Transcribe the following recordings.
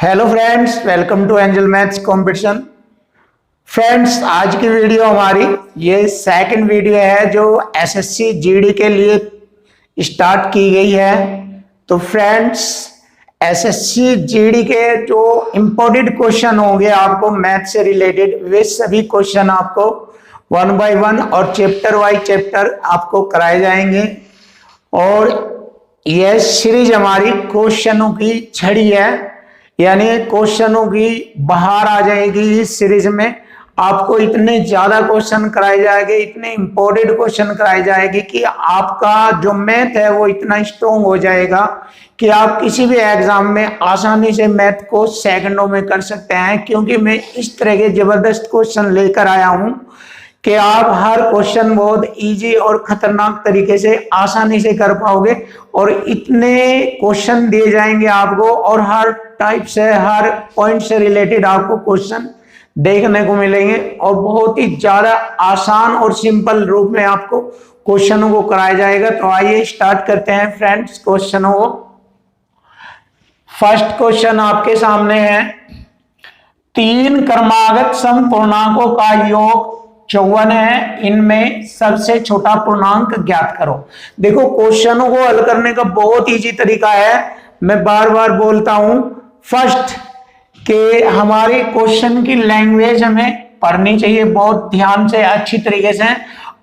Hello friends, welcome to Angel maths competition. Friends, आज की video हमारी ये सेकंड वीडियो है जो एसएससी जीडी के लिए स्टार्ट की गई है। तो फ्रेंड्स, एसएससी जीडी के जो इम्पोर्टेंट क्वेश्चन होंगे आपको मैथ से रिलेटेड, वे सभी क्वेश्चन आपको 1 बाय 1 और चैप्टर वाइज चैप्टर आपको कराए जाएंगे। और यह सीरीज हमारी क्वेश्चनों की छड़ी है, यानी क्वेश्चनों की बाहर आ जाएगी। इस सीरीज में आपको इतने ज्यादा क्वेश्चन कराए जाएंगे, इतने इंपॉर्टेंट क्वेश्चन कराए जाएंगे कि आपका जो मैथ है वो इतना स्ट्रोंग हो जाएगा कि आप किसी भी एग्जाम में आसानी से मैथ को सेकंडों में कर सकते हैं। क्योंकि मैं इस तरह के जबरदस्त क्वेश्चन लेकर आया हूं कि आप हर क्वेश्चन बहुत इजी और खतरनाक तरीके से आसानी से कर पाओगे। और इतने क्वेश्चन दिए जाएंगे आपको और हर टाइप से, हर पॉइंट से रिलेटेड आपको क्वेश्चन देखने को मिलेंगे और बहुत ही ज्यादा आसान और सिंपल रूप में आपको क्वेश्चनों को कराया जाएगा। तो आइए स्टार्ट करते हैं फ्रेंड्स क्वेश्चनों को। फर्स्ट क्वेश्चन आपके सामने है, 3 क्रमागत समपूर्णांकों का योग 54 है, इनमें सबसे छोटा पूर्णांक ज्ञात करो। देखो, क्वेश्चनों को हल करने का बहुत इजी तरीका है। मैं बार बार बोलता हूं, फर्स्ट के हमारे क्वेश्चन की लैंग्वेज हमें पढ़नी चाहिए बहुत ध्यान से, अच्छी तरीके से,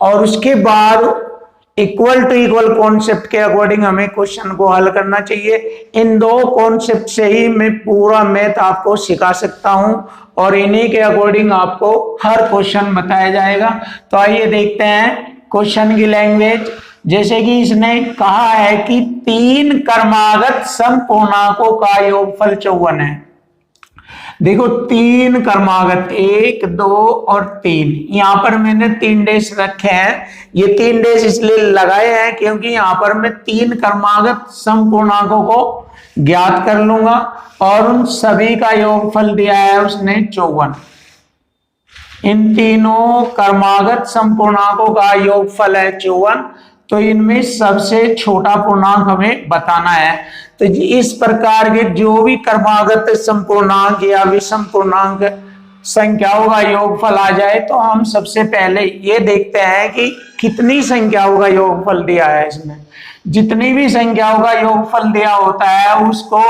और उसके बाद इक्वल टू इक्वल कॉन्सेप्ट के अकॉर्डिंग हमें क्वेश्चन को हल करना चाहिए। इन दो कॉन्सेप्ट से ही मैं पूरा मैथ आपको सिखा सकता हूं और इन्हीं के अकॉर्डिंग आपको हर क्वेश्चन बताया जाएगा। तो आइए देखते हैं क्वेश्चन की लैंग्वेज। जैसे कि इसने कहा है कि 3 क्रमागत समपूर्णांकों का योगफल 54 है। देखो, 3 क्रमागत 1, 2 और 3, यहां पर मैंने 3 डेज रखे हैं। ये 3 डेज इसलिए लगाए हैं क्योंकि यहां पर मैं 3 क्रमागत समपूर्णांकों को ज्ञात कर लूंगा और उन सभी का योगफल दिया है उसने 54। इन तीनों क्रमागत समपूर्णांकों का योगफल है 54। तो इनमें सबसे छोटा पूर्णांक हमें बताना है। तो इस प्रकार के जो भी क्रमागत समपूर्णांक या विषम पूर्णांक संख्याओं का योगफल आ जाए तो हम सबसे पहले ये देखते हैं कि कितनी संख्याओं का योगफल दिया है इसमें। जितनी भी संख्याओं का योगफल दिया होता है उसको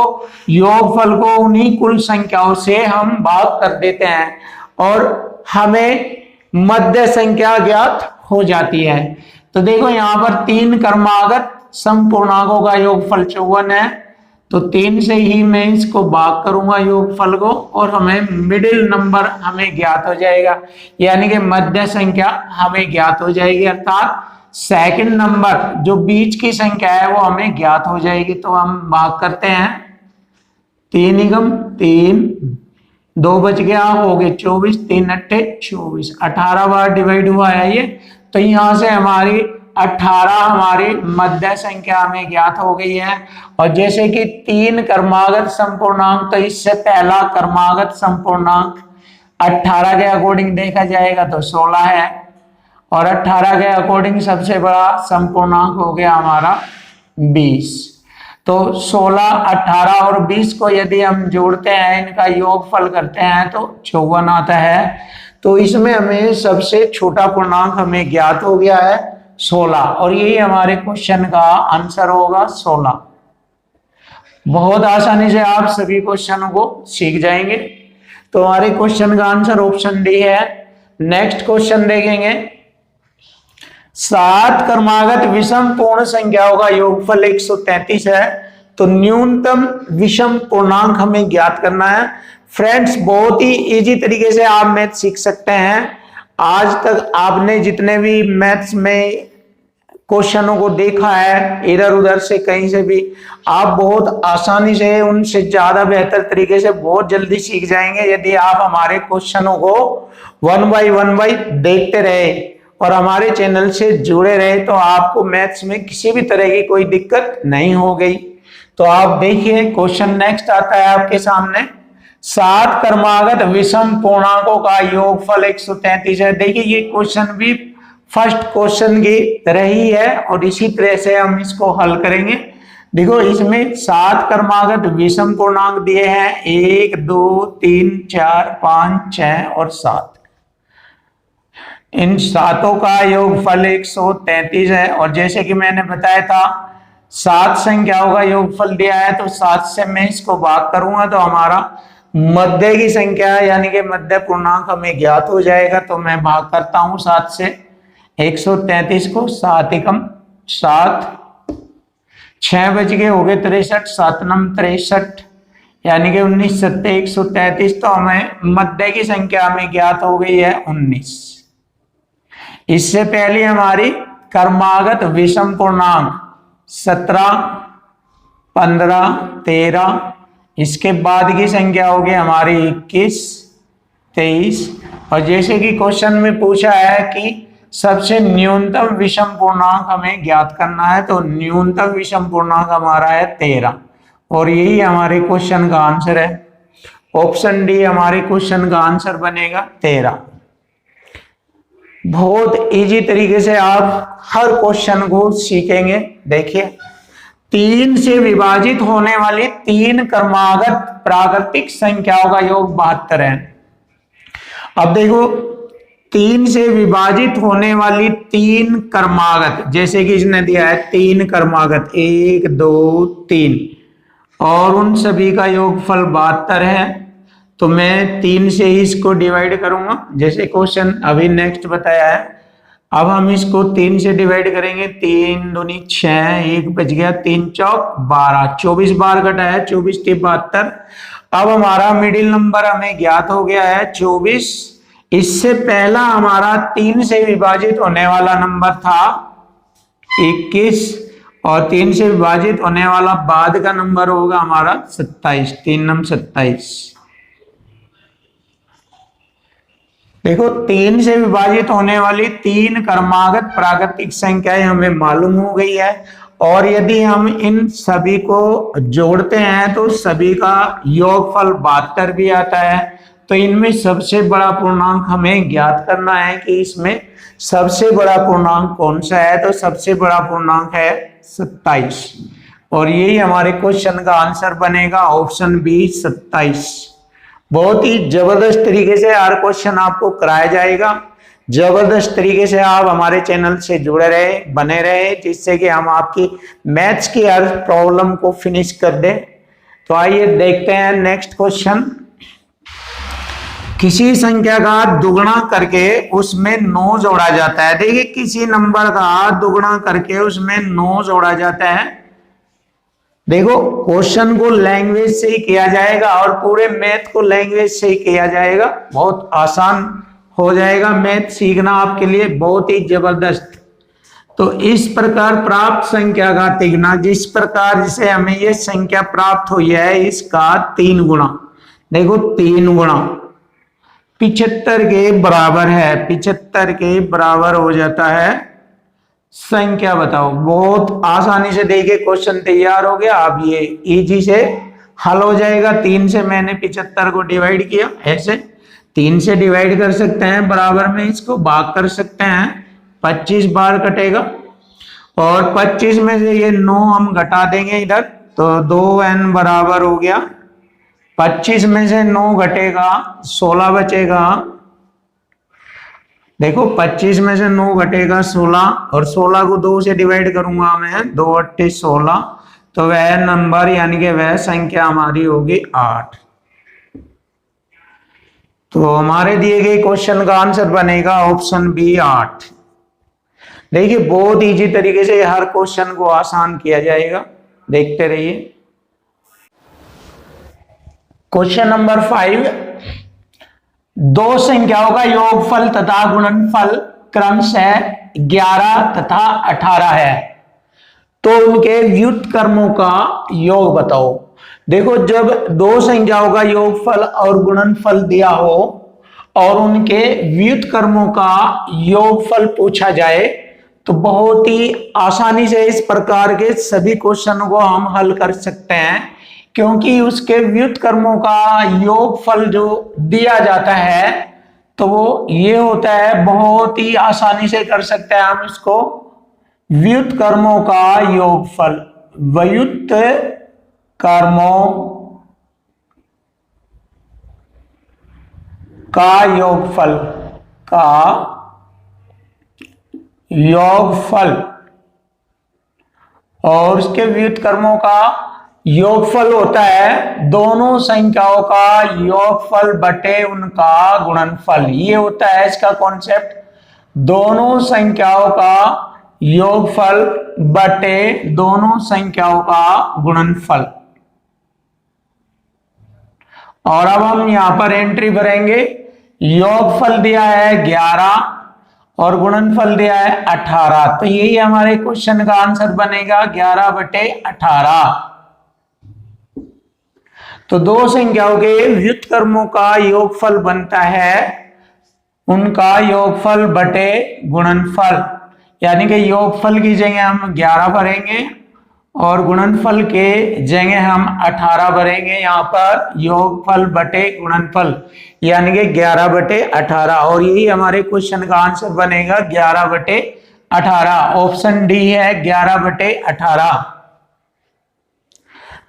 योगफल को उन्हीं कुल संख्याओं से हम भाग कर देते हैं और हमें मध्य संख्या ज्ञात हो जाती है। तो देखो, यहाँ पर 3 क्रमागत समपूर्णांकों का योगफल 54 है। तो 3 से ही मैं इसको भाग करूंगा योगफल को और हमें मिडिल नंबर हमें ज्ञात हो जाएगा, यानी कि मध्य संख्या हमें ज्ञात हो जाएगी, अर्थात सेकंड नंबर जो बीच की संख्या है वो हमें ज्ञात हो जाएगी। तो हम भाग करते हैं, 3 एकम 3, 2 बच गया, हो गए 24, 3 अट्ठे 24, 18 बार डिवाइड हुआ है ये। तो यहां से हमारी 18 हमारी मध्य संख्या में ज्ञात हो गई है। और जैसे कि 3 क्रमागत समपूर्णांक, तो इससे पहला क्रमागत समपूर्णांक 18 के अकॉर्डिंग देखा जाएगा तो 16 है और 18 के अकॉर्डिंग सबसे बड़ा समपूर्णांक हो गया हमारा 20। तो 16, 18 और 20 को यदि हम जोड़ते हैं, इनका योगफल करते हैं तो 54 आता है। तो इसमें हमें सबसे छोटा पूर्णांक हमें ज्ञात हो गया है 16 और यही हमारे क्वेश्चन का आंसर होगा 16। बहुत आसानी से आप सभी क्वेश्चनों को सीख जाएंगे। तो हमारे क्वेश्चन का आंसर ऑप्शन डी है। नेक्स्ट क्वेश्चन देखेंगे, 7 क्रमागत विषम पूर्ण संख्याओं का योगफल 133 है। तो न्यूनतम विषम पूर्णांक हमें ज्ञात करना है। फ्रेंड्स, बहुत ही इजी तरीके से आप मैथ सीख सकते हैं। आज तक आपने जितने भी मैथ्स में क्वेश्चनों को देखा है इधर उधर से कहीं से भी, आप बहुत आसानी से, उनसे ज्यादा बेहतर तरीके से बहुत जल्दी सीख जाएंगे यदि आप हमारे क्वेश्चनों को 1 बाय 1 देखते रहे और हमारे चैनल से जुड़े रहे। तो आपको मैथ्स में किसी भी तरह की कोई दिक्कत नहीं हो गई। तो आप देखिए, क्वेश्चन नेक्स्ट आता है आपके सामने, 7 क्रमागत विषम पूर्णांकों का योगफल 133 है। देखिए, ये क्वेश्चन भी फर्स्ट क्वेश्चन की तरह ही है और इसी तरह से हम इसको हल करेंगे। देखो इसमें 7 क्रमागत विषम पूर्णांक दिए हैं, 1 2 3 4 5 6 और 7। इन सातों का योगफल 133 है। और जैसे कि मैंने बताया था 7 संख्याओं का योगफल दिया है, तो 7 से मैं इसको भाग करूंगा तो हमारा मध्य की संख्या यानी कि मध्य पूर्णांक हमें ज्ञात हो जाएगा। तो मैं भाग करता हूं 7 से 133 को, 7 एकम 7, 6 बज गए, हो गए 63, 7 नम 63 यानी कि 19 सत्ते 133। तो हमें मध्य की संख्या हमें ज्ञात हो गई है 19। इससे पहले हमारी क्रमागत विषम पूर्णांक 17 15 13, इसके बाद की संख्या होगी हमारी 21 23। और जैसे कि क्वेश्चन में पूछा है कि सबसे न्यूनतम विषम पूर्णांक हमें ज्ञात करना है, तो न्यूनतम विषम पूर्णांक हमारा है 13 और यही हमारे क्वेश्चन का आंसर है। ऑप्शन डी हमारे क्वेश्चन का आंसर बनेगा 13। बहुत इजी तरीके से आप हर क्वेश्चन को सीखेंगे। देखिए 3 से विभाजित होने वाली 3 क्रमागत प्राकृतिक संख्याओं का योग 72 है। अब देखो 3 से विभाजित होने वाली 3 क्रमागत, जैसे कि इसने दिया है 3 क्रमागत 1 2 3 और उन सभी का योगफल 72 है। तो मैं 3 से ही इसको डिवाइड करूंगा, जैसे क्वेश्चन अभी नेक्स्ट बताया है। अब हम इसको 3 से डिवाइड करेंगे, 3 दूनी 6, 1 बच गया, 3 चौक 12, 24 बार घटा है, 24 के 72। अब हमारा मिडिल नंबर हमें ज्ञात हो गया है 24। इससे पहला हमारा 3 से विभाजित होने वाला नंबर था 21 और 3 से विभाजित होने वाला बाद का नंबर होगा हमारा 27, 3 नम 27। देखो 3 से विभाजित होने वाली 3 क्रमागत प्राकृतिक संख्याएं हमें मालूम हो गई है। और यदि हम इन सभी को जोड़ते हैं तो सभी का योगफल 72 भी आता है। तो इनमें सबसे बड़ा पूर्णांक हमें ज्ञात करना है कि इसमें सबसे बड़ा पूर्णांक कौन सा है। तो सबसे बड़ा पूर्णांक है 27 और यही हमारे क्वेश्चन का आंसर बनेगा, ऑप्शन बी 27। बहुत ही जबरदस्त तरीके से हर क्वेश्चन आपको कराया जाएगा। जबरदस्त तरीके से आप हमारे चैनल से जुड़े रहे, बने रहे, जिससे कि हम आपकी मैथ्स की हर प्रॉब्लम को फिनिश कर दें। तो आइए देखते हैं नेक्स्ट क्वेश्चन। किसी संख्या का दुगुना करके उसमें 9 जोड़ा जाता है। देखिए किसी नंबर का दुगुना करके उसमें 9 जोड़ा जाता है। देखो क्वेश्चन को लैंग्वेज से ही किया जाएगा और पूरे मैथ को लैंग्वेज से ही किया जाएगा। बहुत आसान हो जाएगा मैथ सीखना आपके लिए, बहुत ही जबरदस्त। तो इस प्रकार प्राप्त संख्या का तिगुना, जिस प्रकार जिसे हमें ये संख्या प्राप्त हुई है इसका 3 गुना। देखो 3 गुना 75 के बराबर है, 75 के बराबर हो जाता है संख्या बताओ। बहुत आसानी से देखिए क्वेश्चन तैयार हो गया। अब ये इजी से हल हो जाएगा। 3 से मैंने 75 को डिवाइड किया, ऐसे 3 से डिवाइड कर सकते हैं, बराबर में इसको भाग कर सकते हैं, 25 बार कटेगा और 25 में से ये 9 हम घटा देंगे इधर, तो 2n बराबर हो गया। 25 में से 9 घटेगा 16 बचेगा। देखो 25 में से 9 घटेगा 16 और 16 को 2 से डिवाइड करूंगा मैं, 2 8 16, तो वह नंबर यानी कि वह संख्या हमारी होगी 8। तो हमारे दिए गए क्वेश्चन का आंसर बनेगा ऑप्शन बी 8। देखिए बहुत इजी तरीके से हर क्वेश्चन को आसान किया जाएगा, देखते रहिए। क्वेश्चन नंबर 5, 2 संख्याओं का योगफल तथा गुणनफल क्रमशः 11 तथा 18 है, तो उनके व्युत्क्रमों का योग बताओ। देखो जब 2 संख्याओं का योगफल और गुणनफल दिया हो और उनके व्युत्क्रमों का योगफल पूछा जाए तो बहुत ही आसानी से इस प्रकार के सभी क्वेश्चन को हम हल कर सकते हैं, क्योंकि उसके व्युत्क्रमों का योगफल जो दिया जाता है तो वो ये होता है, बहुत ही आसानी से कर सकते हैं हम इसको, व्युत्क्रमों का योगफल। व्युत्क्रमों का योगफल और उसके व्युत्क्रमों का योगफल होता है दोनों संख्याओं का योगफल बटे उनका गुणनफल। ये होता है इसका कॉन्सेप्ट, दोनों संख्याओं का योगफल बटे दोनों संख्याओं का गुणनफल। और अब हम यहां पर एंट्री भरेंगे, योगफल दिया है 11 और गुणनफल दिया है 18, तो यही हमारे क्वेश्चन का आंसर बनेगा 11 बटे 18। तो दो संख्याओं के व्युत्क्रमों का योगफल बनता है उनका योगफल बटे गुणनफल, यानी कि योगफल की जगह हम 11 भरेंगे और गुणनफल के जगह हम 18 भरेंगे। यहाँ पर योगफल बटे गुणनफल यानी कि 11 बटे 18, और यही हमारे क्वेश्चन का आंसर बनेगा 11 बटे 18। ऑप्शन डी है 11 बटे 18।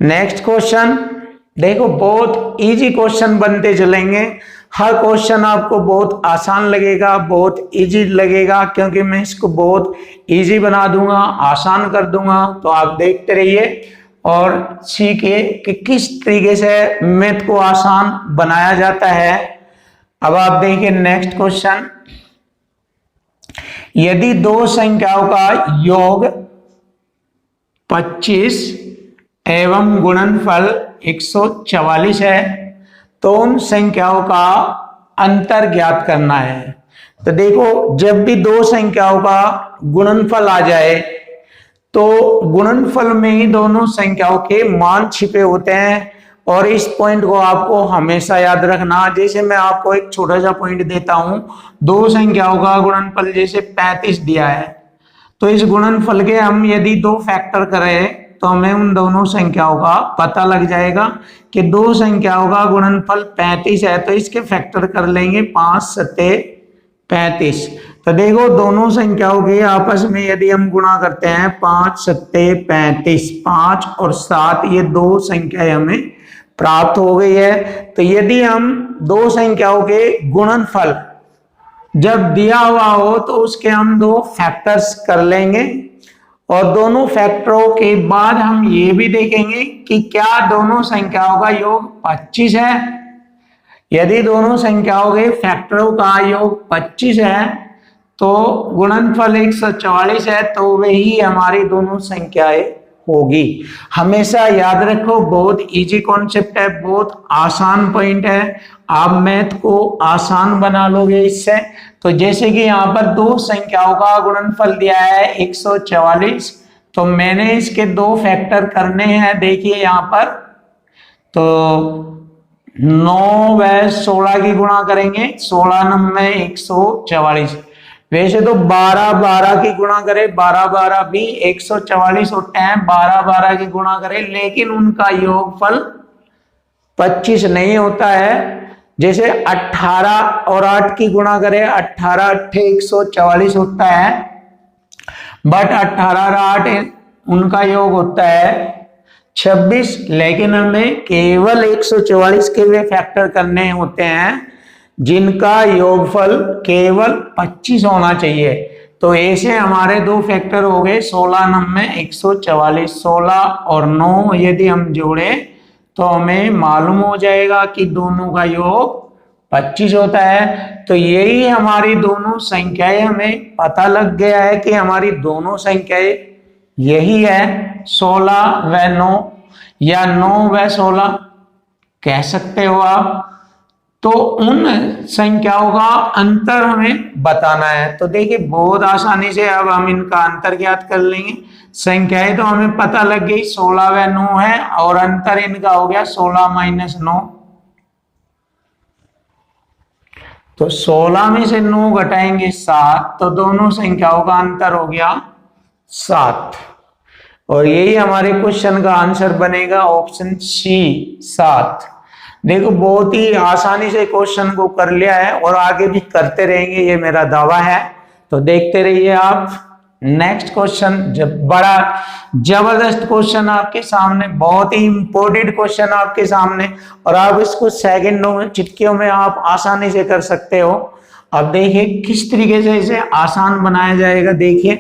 नेक्स्ट क्वेश्चन देखो, बहुत इजी क्वेश्चन बनते चलेंगे, हर क्वेश्चन आपको बहुत आसान लगेगा, बहुत इजी लगेगा, क्योंकि मैं इसको बहुत इजी बना दूंगा, आसान कर दूंगा। तो आप देखते रहिए और सीखिए कि किस तरीके से मैथ को आसान बनाया जाता है। अब आप देखिए नेक्स्ट क्वेश्चन, यदि दो संख्याओं का योग 25 एवं गुणनफल 144 है तो उन संख्याओं का अंतर ज्ञात करना है। तो देखो, जब भी दो संख्याओं का गुणनफल आ जाए तो गुणनफल में ही दोनों संख्याओं के मान छिपे होते हैं, और इस पॉइंट को आपको हमेशा याद रखना। जैसे मैं आपको एक छोटा सा पॉइंट देता हूं, दो संख्याओं का गुणनफल जैसे 35 दिया है, तो इस गुणनफल के हम यदि दो फैक्टर करें तो हमें उन दोनों संख्याओं का पता लग जाएगा कि दो संख्याओं का गुणनफल 35 है, तो इसके फैक्टर कर लेंगे 5 सत्ते 35। तो देखो, दोनों संख्याओं के आपस में यदि हम गुणा करते हैं 5 सत्ते 35, 5 और 7 ये दो संख्याएं हमें प्राप्त हो गई है। तो यदि हम दो संख्याओं के गुणनफल जब दिया हुआ हो तो उसके हम दो फैक्टर्स कर लेंगे, और दोनों फैक्टरों के बाद हम ये भी देखेंगे कि क्या दोनों संख्याओं का योग 25 है। यदि दोनों संख्याओं के फैक्टरों का योग 25 है तो गुणनफल 144 है, तो वही हमारी दोनों संख्याएं होगी। हमेशा याद रखो, बहुत इजी कॉन्सेप्ट है, बहुत आसान पॉइंट है, आप मैथ को आसान बना लोगे इससे। तो जैसे कि यहाँ पर दो संख्याओं का गुणनफल दिया है 144, तो मैंने इसके दो फैक्टर करने हैं। देखिए यहाँ पर तो 9 व 16 की गुणा करेंगे, 16 9 144। वैसे तो 12 12 की गुणा करें, 12 12 भी 144 होते हैं, 12 12 की गुणा करें, लेकिन उनका योगफल 25 नहीं होता है। जैसे 18 और 8 की गुणा करें, 18 8 144 होता है, बट 18 और 8 उनका योग होता है 26, लेकिन हमें केवल 144 के वे फैक्टर करने होते हैं जिनका योगफल केवल 25 होना चाहिए। तो ऐसे हमारे दो फैक्टर हो गए 16 9 144, 16 और 9 यदि हम जोड़े तो हमें मालूम हो जाएगा कि दोनों का योग 25 होता है। तो यही हमारी दोनों संख्याएं, हमें पता लग गया है कि हमारी दोनों संख्याएं यही है, 16 व 9 या 9 व 16 कह सकते हो आप। तो उन संख्याओं का अंतर हमें बताना है। तो देखिए, बहुत आसानी से अब हम इनका अंतर ज्ञात कर लेंगे। संख्याएं तो हमें पता लग गई, 16 व 9 है, और अंतर इनका हो गया 16 माइनस 9। तो 16 में से 9 घटाएंगे 7, तो दोनों संख्याओं का अंतर हो गया 7, और यही हमारे क्वेश्चन का आंसर बनेगा ऑप्शन सी 7। देखो, बहुत ही आसानी से क्वेश्चन को कर लिया है और आगे भी करते रहेंगे, ये मेरा दावा है। तो देखते रहिए आप। नेक्स्ट क्वेश्चन, जब बड़ा जबरदस्त क्वेश्चन आपके सामने, बहुत ही इंपॉर्टेंट क्वेश्चन आपके सामने, और आप इसको सेकंडों में, चुटकियों में आप आसानी से कर सकते हो। अब देखिए किस तरीके से इसे आसान बनाया जाएगा। देखिए,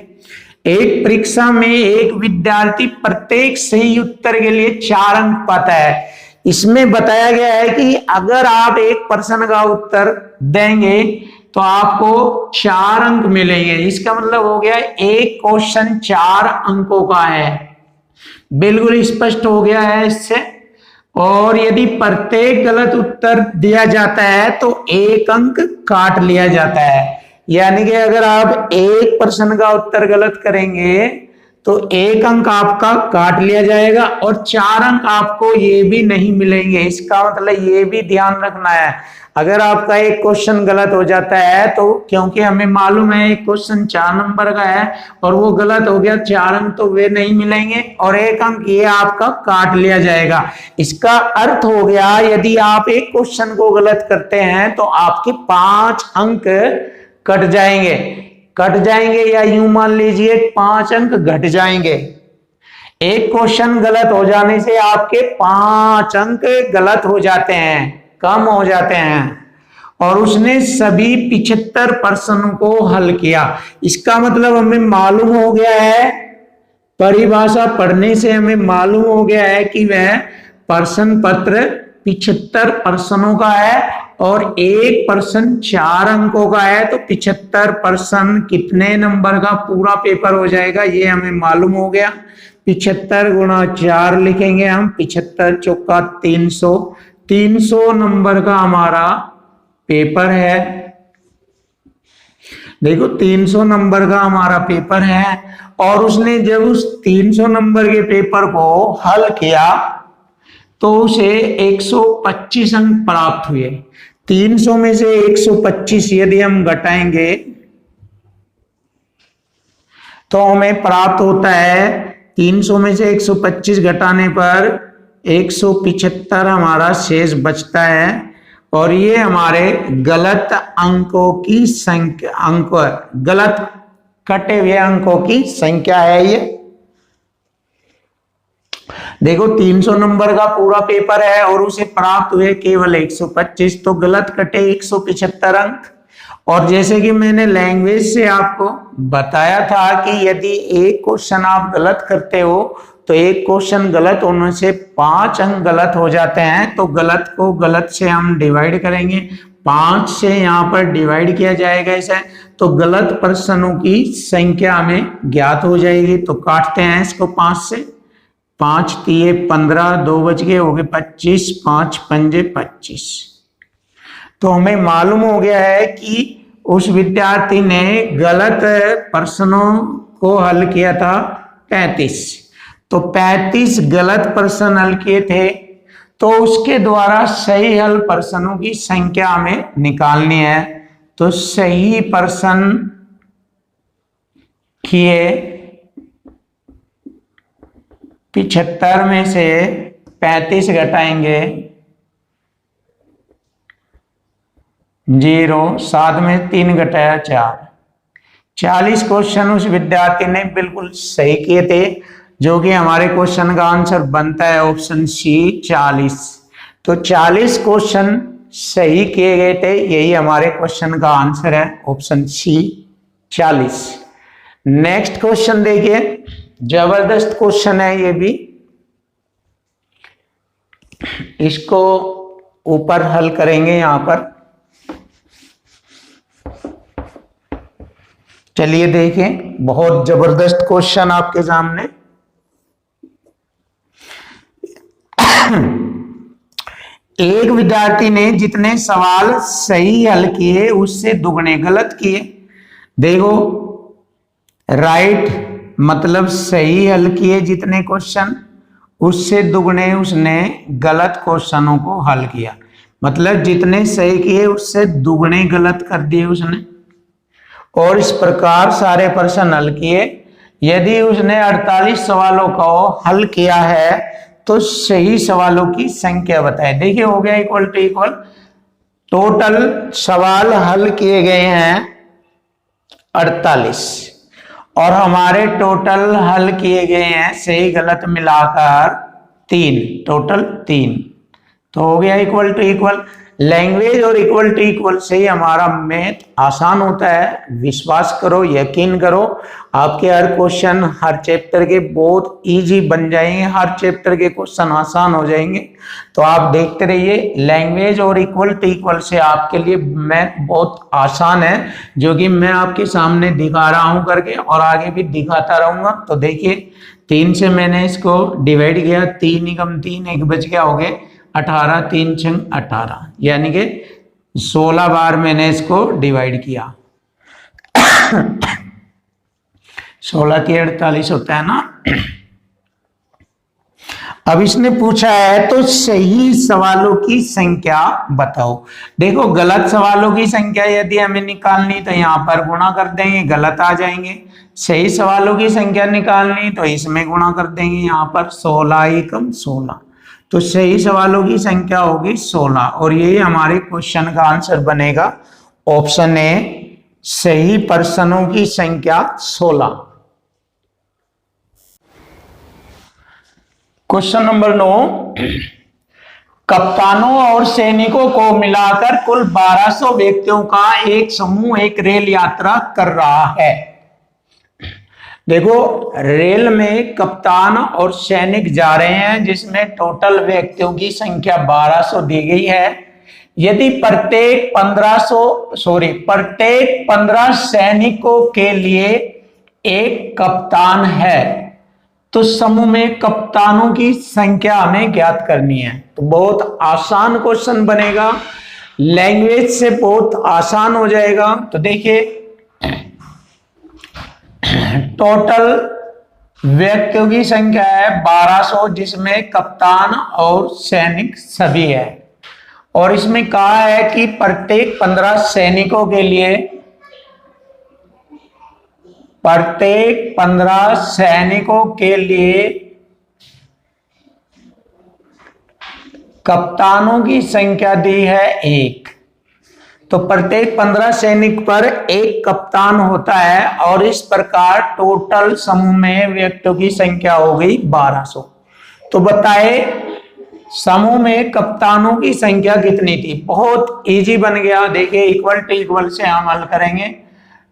एक परीक्षा में एक विद्यार्थी प्रत्येक सही उत्तर के लिए 4 अंक पाता है। इसमें बताया गया है कि अगर आप एक प्रश्न का उत्तर देंगे तो आपको 4 अंक मिलेंगे। इसका मतलब हो गया एक क्वेश्चन 4 अंकों का है। बिल्कुल स्पष्ट हो गया है इससे। और यदि प्रत्येक गलत उत्तर दिया जाता है तो 1 अंक काट लिया जाता है। यानी कि अगर आप एक प्रश्न का उत्तर गलत करेंगे तो 1 अंक आपका काट लिया जाएगा और 4 अंक आपको ये भी नहीं मिलेंगे। इसका मतलब ये भी ध्यान रखना है, अगर आपका एक क्वेश्चन गलत हो जाता है तो, क्योंकि हमें मालूम है एक क्वेश्चन 4 नंबर का है और वो गलत हो गया, 4 अंक तो वे नहीं मिलेंगे और 1 अंक ये आपका काट लिया जाएगा। इसका अर्थ हो गया, यदि आप एक क्वेश्चन को गलत करते हैं तो आपके 5 अंक कट जाएंगे या यूं मान लीजिए 5 अंक घट जाएंगे। एक क्वेश्चन गलत हो जाने से आपके 5 अंक गलत हो जाते हैं, कम हो जाते हैं। और उसने सभी 75 प्रश्नों को हल किया। इसका मतलब हमें मालूम हो गया है, परिभाषा पढ़ने से हमें मालूम हो गया है कि वह प्रश्न पत्र 75 प्रश्नों का है और एक प्रश्न 4 अंकों का है। तो 75 प्रश्न कितने नंबर का पूरा पेपर हो जाएगा ये हमें मालूम हो गया। 75 गुणा 4 लिखेंगे हम, 75 चौका 300, 300 नंबर का हमारा पेपर है। देखो 300 नंबर का हमारा पेपर है और उसने जब उस 300 नंबर के पेपर को हल किया तो उसे 125 अंक प्राप्त हुए। 300 में से 125 यदि हम घटाएंगे तो हमें प्राप्त होता है, 300 में से 125 घटाने पर 175 हमारा शेष बचता है और ये हमारे गलत अंकों की संख्या, गलत कटे हुए अंकों की संख्या है। ये देखो 300 नंबर का पूरा पेपर है और उसे प्राप्त हुए केवल 125, तो गलत कटे 175 अंक। और जैसे कि मैंने लैंग्वेज से आपको बताया था कि यदि एक क्वेश्चन आप गलत करते हो तो एक क्वेश्चन गलत होने से 5 अंक गलत हो जाते हैं। तो गलत को गलत से हम डिवाइड करेंगे, 5 से यहाँ पर डिवाइड किया जाएगा इसे, तो गलत प्रश्नों की संख्या हमें ज्ञात हो जाएगी। तो काटते हैं इसको 5 से, 5 तिये 15, 2 बच गए, हो गए 25, 5 पंजे 25। तो हमें मालूम हो गया है कि उस विद्यार्थी ने गलत प्रश्नों को हल किया था 35, तो 35 गलत प्रश्न हल किए थे। तो उसके द्वारा सही हल प्रश्नों की संख्या हमें निकालनी है। तो सही प्रश्न किए 75 में से 35 घटाएंगे 0, 7 में 3 घटाया 4, 40 क्वेश्चन उस विद्यार्थी ने बिल्कुल सही किए थे, जो कि हमारे क्वेश्चन का आंसर बनता है ऑप्शन सी 40। तो 40 क्वेश्चन सही किए गए थे, यही हमारे क्वेश्चन का आंसर है ऑप्शन सी 40। नेक्स्ट क्वेश्चन देखिए, जबरदस्त क्वेश्चन है ये भी, इसको ऊपर हल करेंगे यहां पर। चलिए देखें, बहुत जबरदस्त क्वेश्चन आपके सामने। एक विद्यार्थी ने जितने सवाल सही हल किए उससे दुगने गलत किए। देखो राइट मतलब सही हल किए जितने क्वेश्चन, उससे दुगने उसने गलत क्वेश्चनों को हल किया। मतलब जितने सही किए उससे दुगने गलत कर दिए उसने, और इस प्रकार सारे प्रश्न हल किए। यदि उसने 48 सवालों को हल किया है तो सही सवालों की संख्या बताए। देखिए हो गया इक्वल टू इक्वल, टोटल सवाल हल किए गए हैं 48 और हमारे टोटल हल किए गए हैं सही गलत मिलाकर 3, टोटल 3। तो हो गया इक्वल टू इक्वल। लैंग्वेज और इक्वल टू इक्वल से ही हमारा मैथ आसान होता है। विश्वास करो, यकीन करो, आपके हर क्वेश्चन हर चैप्टर के बहुत इजी बन जाएंगे, हर चैप्टर के क्वेश्चन आसान हो जाएंगे। तो आप देखते रहिए। लैंग्वेज और इक्वल टू इक्वल से आपके लिए मैथ बहुत आसान है, जो कि मैं आपके सामने दिखा रहा हूं करके, और आगे भी दिखाता रहूंगा। तो देखिए 3 से मैंने इसको डिवाइड किया, 3 एकम 3, 1 बच गया, हो गए 18, 3 छंग 18, यानी कि 16 बार मैंने इसको डिवाइड किया। 16 की 48 होता है ना। अब इसने पूछा है तो सही सवालों की संख्या बताओ। देखो गलत सवालों की संख्या यदि हमें निकालनी तो यहां पर गुणा कर देंगे, गलत आ जाएंगे। सही सवालों की संख्या निकालनी तो इसमें गुणा कर देंगे, यहां पर 16 एकम 16। तो सही सवालों की संख्या होगी 16, और यही हमारे क्वेश्चन का आंसर बनेगा ऑप्शन ए, सही प्रश्नों की संख्या 16। क्वेश्चन नंबर 9, कप्तानों और सैनिकों को मिलाकर कुल 1200 व्यक्तियों का एक समूह एक रेल यात्रा कर रहा है। देखो रेल में कप्तान और सैनिक जा रहे हैं, जिसमें टोटल व्यक्तियों की संख्या 1200 दी गई है। यदि प्रत्येक 15 सैनिकों के लिए एक कप्तान है, तो समूह में कप्तानों की संख्या हमें ज्ञात करनी है। तो बहुत आसान क्वेश्चन बनेगा, लैंग्वेज से बहुत आसान हो जाएगा। तो देखिए टोटल व्यक्तियों की संख्या है 1200, जिसमें कप्तान और सैनिक सभी है, और इसमें कहा है कि प्रत्येक 15 सैनिकों के लिए, प्रत्येक 15 सैनिकों के लिए कप्तानों की संख्या दी है 1। तो प्रत्येक 15 सैनिक पर एक कप्तान होता है, और इस प्रकार टोटल समूह में व्यक्तियों की संख्या हो गई 1200। तो बताए समूह में कप्तानों की संख्या कितनी थी। बहुत इजी बन गया। देखिए इक्वल टू इक्वल से हम हल करेंगे।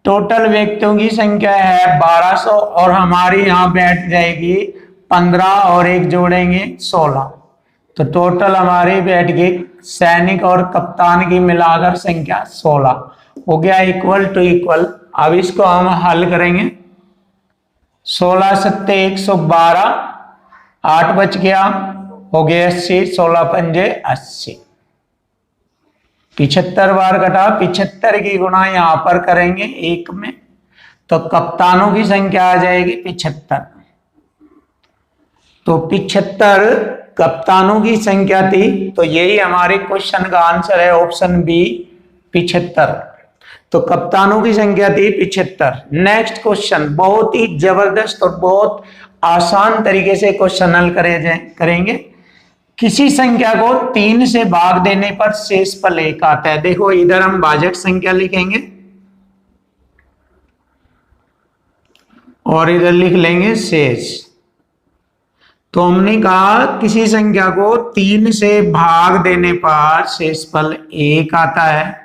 टोटल व्यक्तियों की संख्या है 1200, और हमारी यहां बैठ जाएगी 15 और 1 जोड़ेंगे 16। तो टोटल हमारी बैठ गई सैनिक और कप्तान की मिलाकर संख्या 16 हो गया, इक्वल टू इक्वल। अब इसको हम हल करेंगे। 16 सत्ते 112, 8 बच गया, हो गया 80, 16 पंजे 80। 75 बार घटा, 75 की गुणा यहां पर करेंगे 1 में, तो कप्तानों की संख्या आ जाएगी 75। तो 75 कप्तानों की संख्या थी। तो यही हमारे क्वेश्चन का आंसर है, ऑप्शन बी 75। तो कप्तानों की संख्या थी 75। नेक्स्ट क्वेश्चन बहुत ही जबरदस्त और बहुत आसान तरीके से क्वेश्चन हल करेंगे। किसी संख्या को 3 से भाग देने पर शेषफल 1 आता है। देखो इधर हम भाजक संख्या लिखेंगे और इधर लिख लेंगे शेष। तो हमने कहा किसी संख्या को 3 से भाग देने पर शेषफल 1 आता है।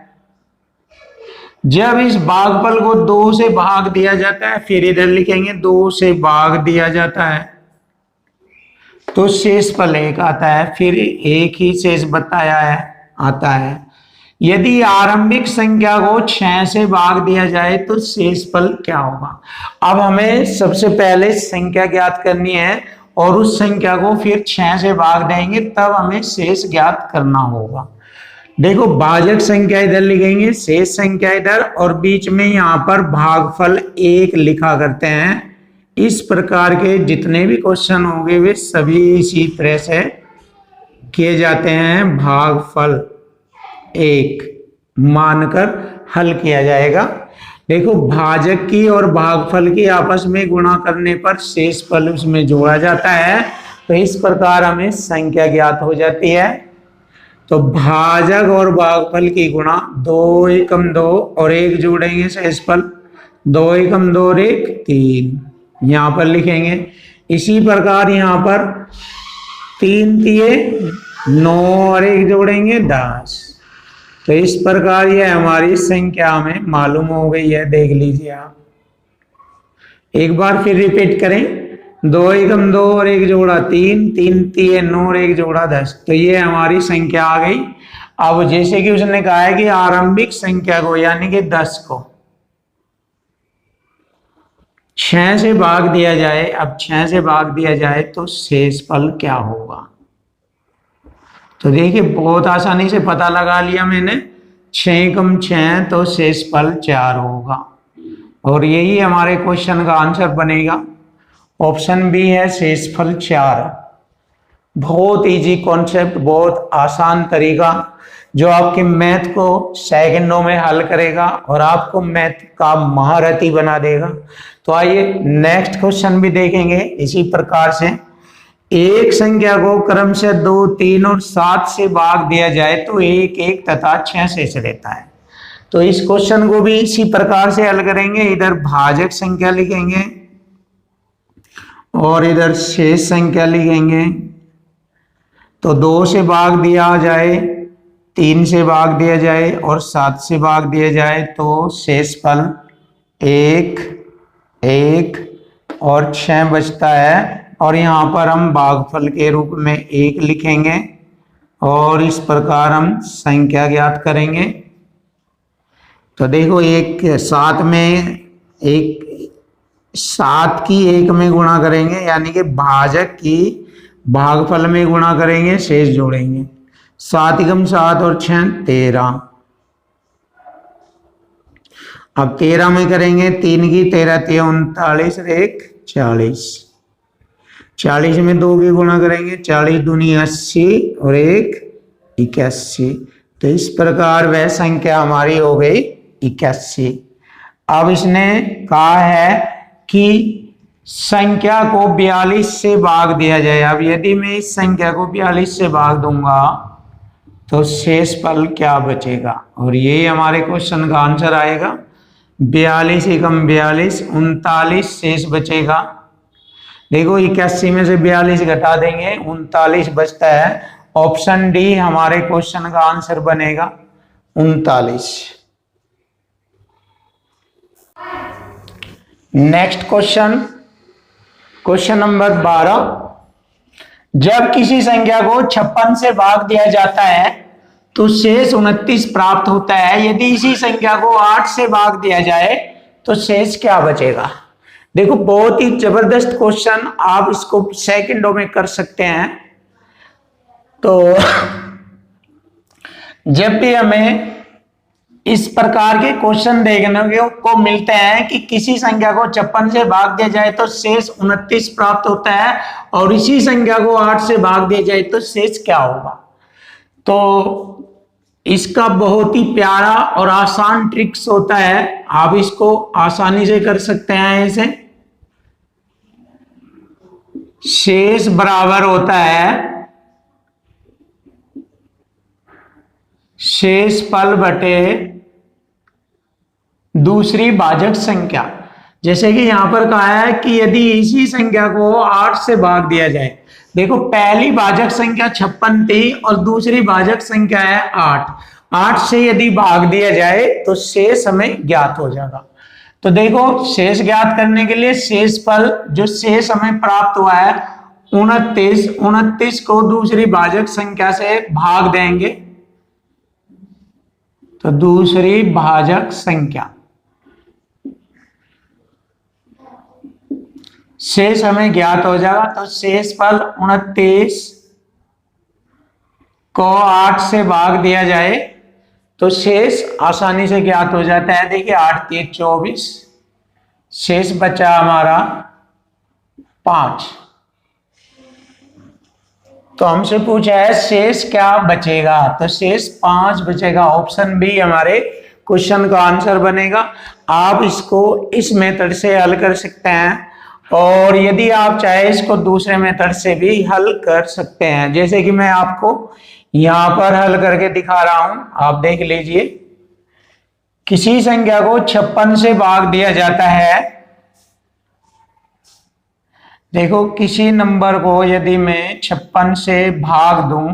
जब इस भागफल को 2 से भाग दिया जाता है, फिर इधर लिखेंगे 2 से भाग दिया जाता है, तो शेषफल 1 आता है। फिर एक ही शेष बताया है आता है। यदि आरंभिक संख्या को 6 से भाग दिया जाए तो शेषफल क्या होगा। अब हमें सबसे पहले संख्या ज्ञात करनी है, और उस संख्या को फिर 6 से भाग देंगे, तब हमें शेष ज्ञात करना होगा। देखो भाजक संख्या इधर लिखेंगे, शेष संख्या इधर, और बीच में यहाँ पर भागफल 1 लिखा करते हैं। इस प्रकार के जितने भी क्वेश्चन होंगे वे सभी इसी तरह से किए जाते हैं। भागफल 1 मानकर हल किया जाएगा। देखो भाजक की और भागफल की आपस में गुणा करने पर शेषफल उसमें जोड़ा जाता है, तो इस प्रकार हमें संख्या ज्ञात हो जाती है। तो भाजक और भागफल की गुणा 2 एकम 2 और 1 जोड़ेंगे शेषफल 2 एकम 2 और 1 3, यहां पर लिखेंगे। इसी प्रकार यहां पर 3 तिये 9 और 1 जोड़ेंगे 10। तो इस प्रकार यह हमारी संख्या हमें मालूम हो गई है, देख लीजिए आप। एक बार फिर रिपीट करें, 2 एकम 2 और 1 जोड़ा 3, 3 तिये 9 और 1 जोड़ा 10। तो ये हमारी संख्या आ गई। अब जैसे कि उसने कहा है कि आरंभिक संख्या को यानी कि 10 को 6 से भाग दिया जाए। अब 6 से भाग दिया जाए तो शेषफल क्या होगा? तो देखिए बहुत आसानी से पता लगा लिया मैंने। 6 एकम 6 तो शेषफल 4 होगा और यही हमारे क्वेश्चन का आंसर बनेगा। ऑप्शन बी है शेषफल 4। बहुत इजी कॉन्सेप्ट, बहुत आसान तरीका जो आपके मैथ को सेकंडों में हल करेगा और आपको मैथ का महारथी बना देगा। तो आइए नेक्स्ट क्वेश्चन भी देखेंगे इसी प्रकार से। एक संख्या को क्रम से 2, 3 और 7 से भाग दिया जाए तो 1, 1 तथा 6 शेष रहता है। तो इस क्वेश्चन को भी इसी प्रकार से हल करेंगे। इधर भाजक संख्या लिखेंगे और इधर शेष संख्या लिखेंगे। तो 2 से भाग दिया जाए, 3 से भाग दिया जाए और 7 से भाग दिया जाए तो शेषफल 1, 1 और 6 बचता है। और यहाँ पर हम भागफल के रूप में 1 लिखेंगे और इस प्रकार हम संख्या ज्ञात करेंगे। तो देखो 7 में 7 की 1 में गुणा करेंगे यानी कि भाजक की भागफल में गुणा करेंगे, शेष जोड़ेंगे। 7 एकम 7 और 6 13। अब 13 में करेंगे 3 की 13 3 39 और 1 40। 40 में 2 की गुणा करेंगे, 40 दूनी 80 और 1 81। तो इस प्रकार वह संख्या हमारी हो गई 81। अब इसने कहा है कि संख्या को 42 से भाग दिया जाए। अब यदि मैं इस संख्या को 42 से भाग दूंगा तो शेषफल क्या बचेगा? और ये हमारे क्वेश्चन का आंसर आएगा। 42 एकम 42 39 शेष बचेगा। देखो 81 में से 42 घटा देंगे, 39 बचता है। ऑप्शन डी हमारे क्वेश्चन का आंसर बनेगा 39। Next question, question number 12। जब किसी संख्या को 56 से भाग दिया जाता है तो शेष 29 प्राप्त होता है। यदि इसी संख्या को 8 से भाग दिया जाए तो शेष क्या बचेगा? देखो बहुत ही जबरदस्त क्वेश्चन, आप इसको सेकंडों में कर सकते हैं। तो जब भी हमें इस प्रकार के क्वेश्चन देखने को मिलते हैं कि किसी संख्या को 56 से भाग दिया जाए तो शेष 29 प्राप्त होता है और इसी संख्या को 8 से भाग दिया जाए तो शेष क्या होगा, तो इसका बहुत ही प्यारा और आसान ट्रिक्स होता है। आप इसको आसानी से कर सकते हैं। ऐसे शेष बराबर होता है शेषफल बटे दूसरी भाजक संख्या। जैसे कि यहां पर कहा है कि यदि इसी संख्या को 8 से भाग दिया जाए। देखो पहली भाजक संख्या 56 थी और दूसरी भाजक संख्या है 8। 8 से यदि भाग दिया जाए तो शेष हमें ज्ञात हो जाएगा। तो देखो शेष ज्ञात करने के लिए शेषफल जो शेष हमें प्राप्त हुआ है 29 को दूसरी भाजक संख्या से भाग देंगे। तो दूसरी भाजक संख्या शेष हमें ज्ञात हो जाएगा। तो शेषफल 29 को 8 से भाग दिया जाए तो शेष आसानी से ज्ञात हो जाता है। देखिए 8 3 24, शेष बचा हमारा 5। तो हमसे पूछा है शेष क्या बचेगा, तो शेष 5 बचेगा। ऑप्शन बी हमारे क्वेश्चन का आंसर बनेगा। आप इसको इस मेथड से हल कर सकते हैं और यदि आप चाहे इसको दूसरे मेथड से भी हल कर सकते हैं, जैसे कि मैं आपको यहां पर हल करके दिखा रहा हूं, आप देख लीजिए। किसी संख्या को 56 से भाग दिया जाता है। देखो किसी नंबर को यदि मैं 56 से भाग दूं,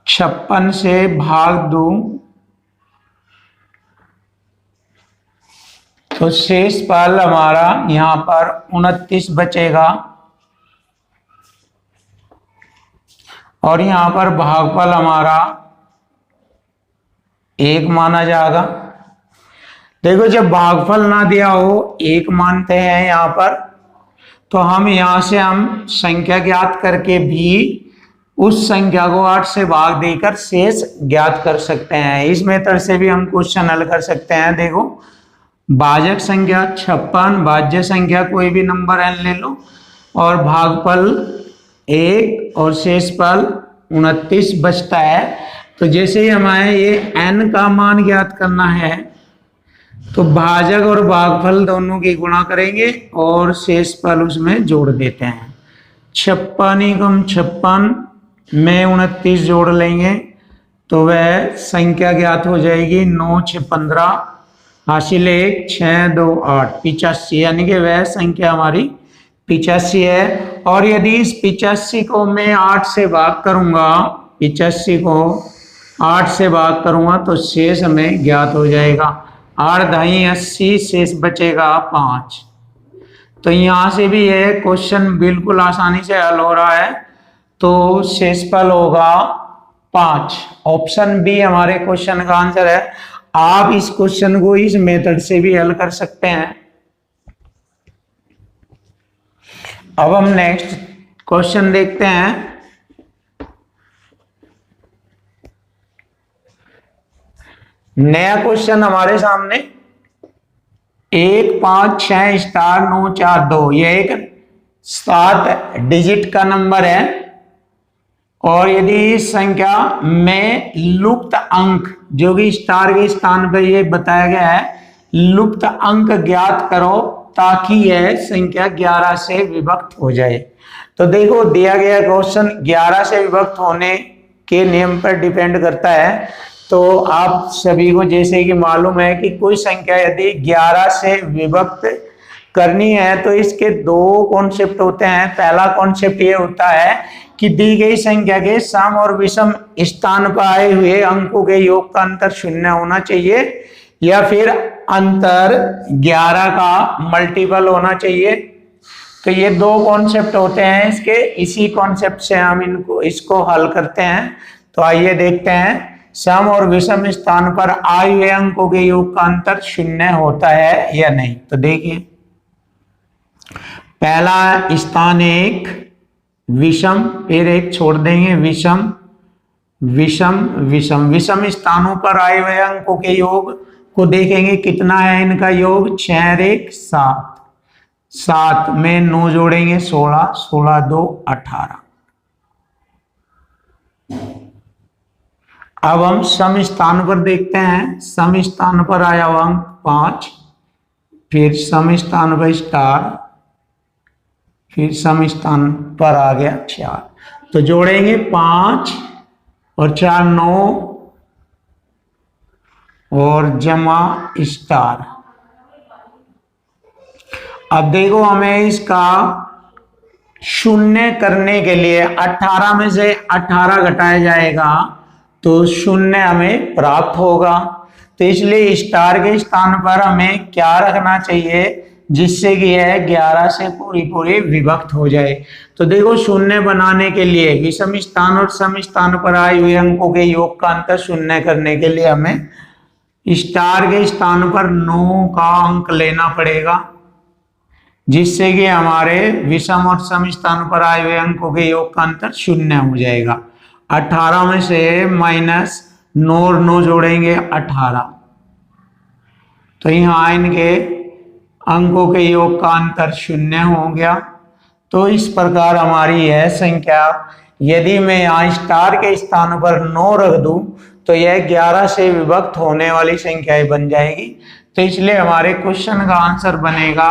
56 से भाग दूं तो शेष फल हमारा यहां पर 29 बचेगा और यहां पर भागफल हमारा 1 माना जाएगा। देखो जब भागफल ना दिया हो 1 मानते हैं यहां पर, तो हम यहां से हम संख्या ज्ञात करके भी उस संख्या को 8 से भाग देकर शेष ज्ञात कर सकते हैं। इस मेथड से भी हम क्वेश्चन हल कर सकते हैं। देखो भाजक संख्या 56, भाज्य संख्या कोई भी नंबर n ले लो और भागफल 1 और शेषफल 29 बचता है। तो जैसे ही हमें ये n का मान ज्ञात करना है तो भाजक और भागफल दोनों की गुणा करेंगे और शेषफल उसमें जोड़ देते हैं। 56 में 29 जोड़ लेंगे तो वह संख्या ज्ञात हो जाएगी 9 6 15 हासिल 1 6 2 8 85, यानी कि वह संख्या हमारी 85 है। और यदि इस 85 को मैं 8 से भाग करूंगा, 85 को 8 से भाग करूंगा तो शेष हमें ज्ञात हो जाएगा 8 ढाई 80, शेष बचेगा 5। तो यहां से भी यह क्वेश्चन बिल्कुल आसानी से हल हो रहा है। तो शेषफल होगा 5। ऑप्शन बी हमारे क्वेश्चन का आंसर है। आप इस क्वेश्चन को इस मेथड से भी हल कर सकते हैं। अब हम नेक्स्ट क्वेश्चन देखते हैं। नया क्वेश्चन हमारे सामने 1 5 6 स्टार 9 4 2, यह एक 7 डिजिट का नंबर है और यदि इस संख्या में लुप्त अंक, जो कि स्टार के स्थान पर यह बताया गया है, लुप्त अंक ज्ञात करो ताकि यह संख्या 11 से विभक्त हो जाए। तो देखो दिया गया क्वेश्चन 11 से विभक्त होने के नियम पर डिपेंड करता है। तो आप सभी को जैसे कि मालूम है कि कोई संख्या यदि 11 से विभक्त करनी है तो इसके 2 कॉन्सेप्ट होते हैं। पहला कॉन्सेप्ट ये होता है कि दी गई संख्या के सम और विषम स्थान पर आए हुए अंकों के योग का अंतर 0 होना चाहिए या फिर अंतर 11 का मल्टीपल होना चाहिए। तो ये 2 कॉन्सेप्ट होते हैं इसके। इसी कॉन्सेप्ट से हम इसको हल करते हैं। तो आइए देखते हैं सम और विषम स्थान पर आए हुए अंकों के योग का अंतर 0 होता है या नहीं। तो देखिए पहला स्थान 1 विषम, फिर 1 छोड़ देंगे, विषम विषम विषम। विषम स्थानों पर आए हुए अंकों के योग को देखेंगे कितना है इनका योग, 6 1 7, 7 में 9 जोड़ेंगे 16, 16 2 18। अब हम सम स्थान पर देखते हैं। सम स्थान पर आया हुआ अंक 5, फिर सम स्थान पर स्टार, फिर सम स्थान पर आ गया 4। तो जोड़ेंगे 5 और 4 9 और जमा स्टार। अब देखो हमें इसका 0 करने के लिए 18 में से 18 घटाया जाएगा तो 0 हमें प्राप्त होगा। तो इसलिए स्टार के स्थान पर हमें क्या रखना चाहिए जिससे कि यह 11 से पूरी विभक्त हो जाए। तो देखो 0 बनाने के लिए विषम स्थान और सम स्थान पर आए हुए अंकों के योग का अंतर 0 करने के लिए हमें स्टार के स्थान पर 9 का अंक लेना पड़ेगा, जिससे कि हमारे विषम और सम स्थान पर आए हुए अंकों के योग का अंतर 0 हो जाएगा। 18 में से माइनस 9 और 9 जोड़ेंगे 18। तो यहाँ इनके अंकों के योग का अंतर 0 हो गया। तो इस प्रकार हमारी यह संख्या, यदि मैं यहाँ स्टार के स्थान पर 9 रख दूं तो यह 11 से विभक्त होने वाली संख्याएं बन जाएगी। तो इसलिए हमारे क्वेश्चन का आंसर बनेगा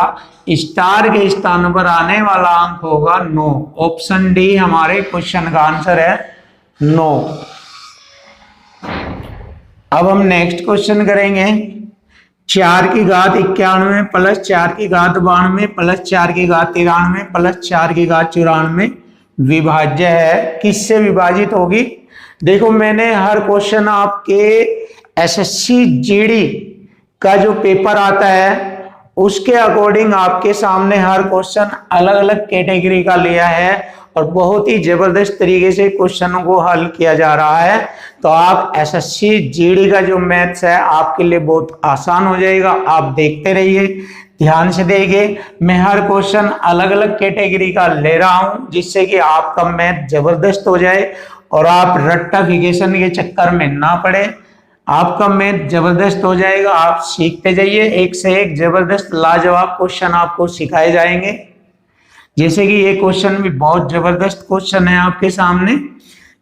स्टार के स्थान पर आने वाला अंक होगा 9। ऑप्शन डी हमारे क्वेश्चन का आंसर है 9। अब हम नेक्स्ट क्वेश्चन करेंगे। 4 की घात 91 प्लस 4 की घात 92 प्लस 4 की घात 93 प्लस 4 की घात 94 विभाज्य है, किससे विभाजित होगी? देखो मैंने हर क्वेश्चन आपके एसएससी जीडी का जो पेपर आता है उसके अकॉर्डिंग आपके सामने हर क्वेश्चन अलग अलग कैटेगरी का लिया है और बहुत ही जबरदस्त तरीके से क्वेश्चनों को हल किया जा रहा है। तो आप एसएससी जीडी का जो मैथ्स है आपके लिए बहुत आसान हो जाएगा। आप देखते रहिए, ध्यान से देखिए, मैं हर क्वेश्चन अलग अलग कैटेगरी का ले रहा हूं जिससे कि आपका मैथ जबरदस्त हो जाए और आप रट्टाफिकेशन के चक्कर में ना पड़े। आपका मैथ जबरदस्त हो जाएगा। आप सीखते जाइए, एक से एक जबरदस्त लाजवाब क्वेश्चन आपको सिखाए जाएंगे। जैसे कि ये क्वेश्चन भी बहुत जबरदस्त क्वेश्चन है आपके सामने।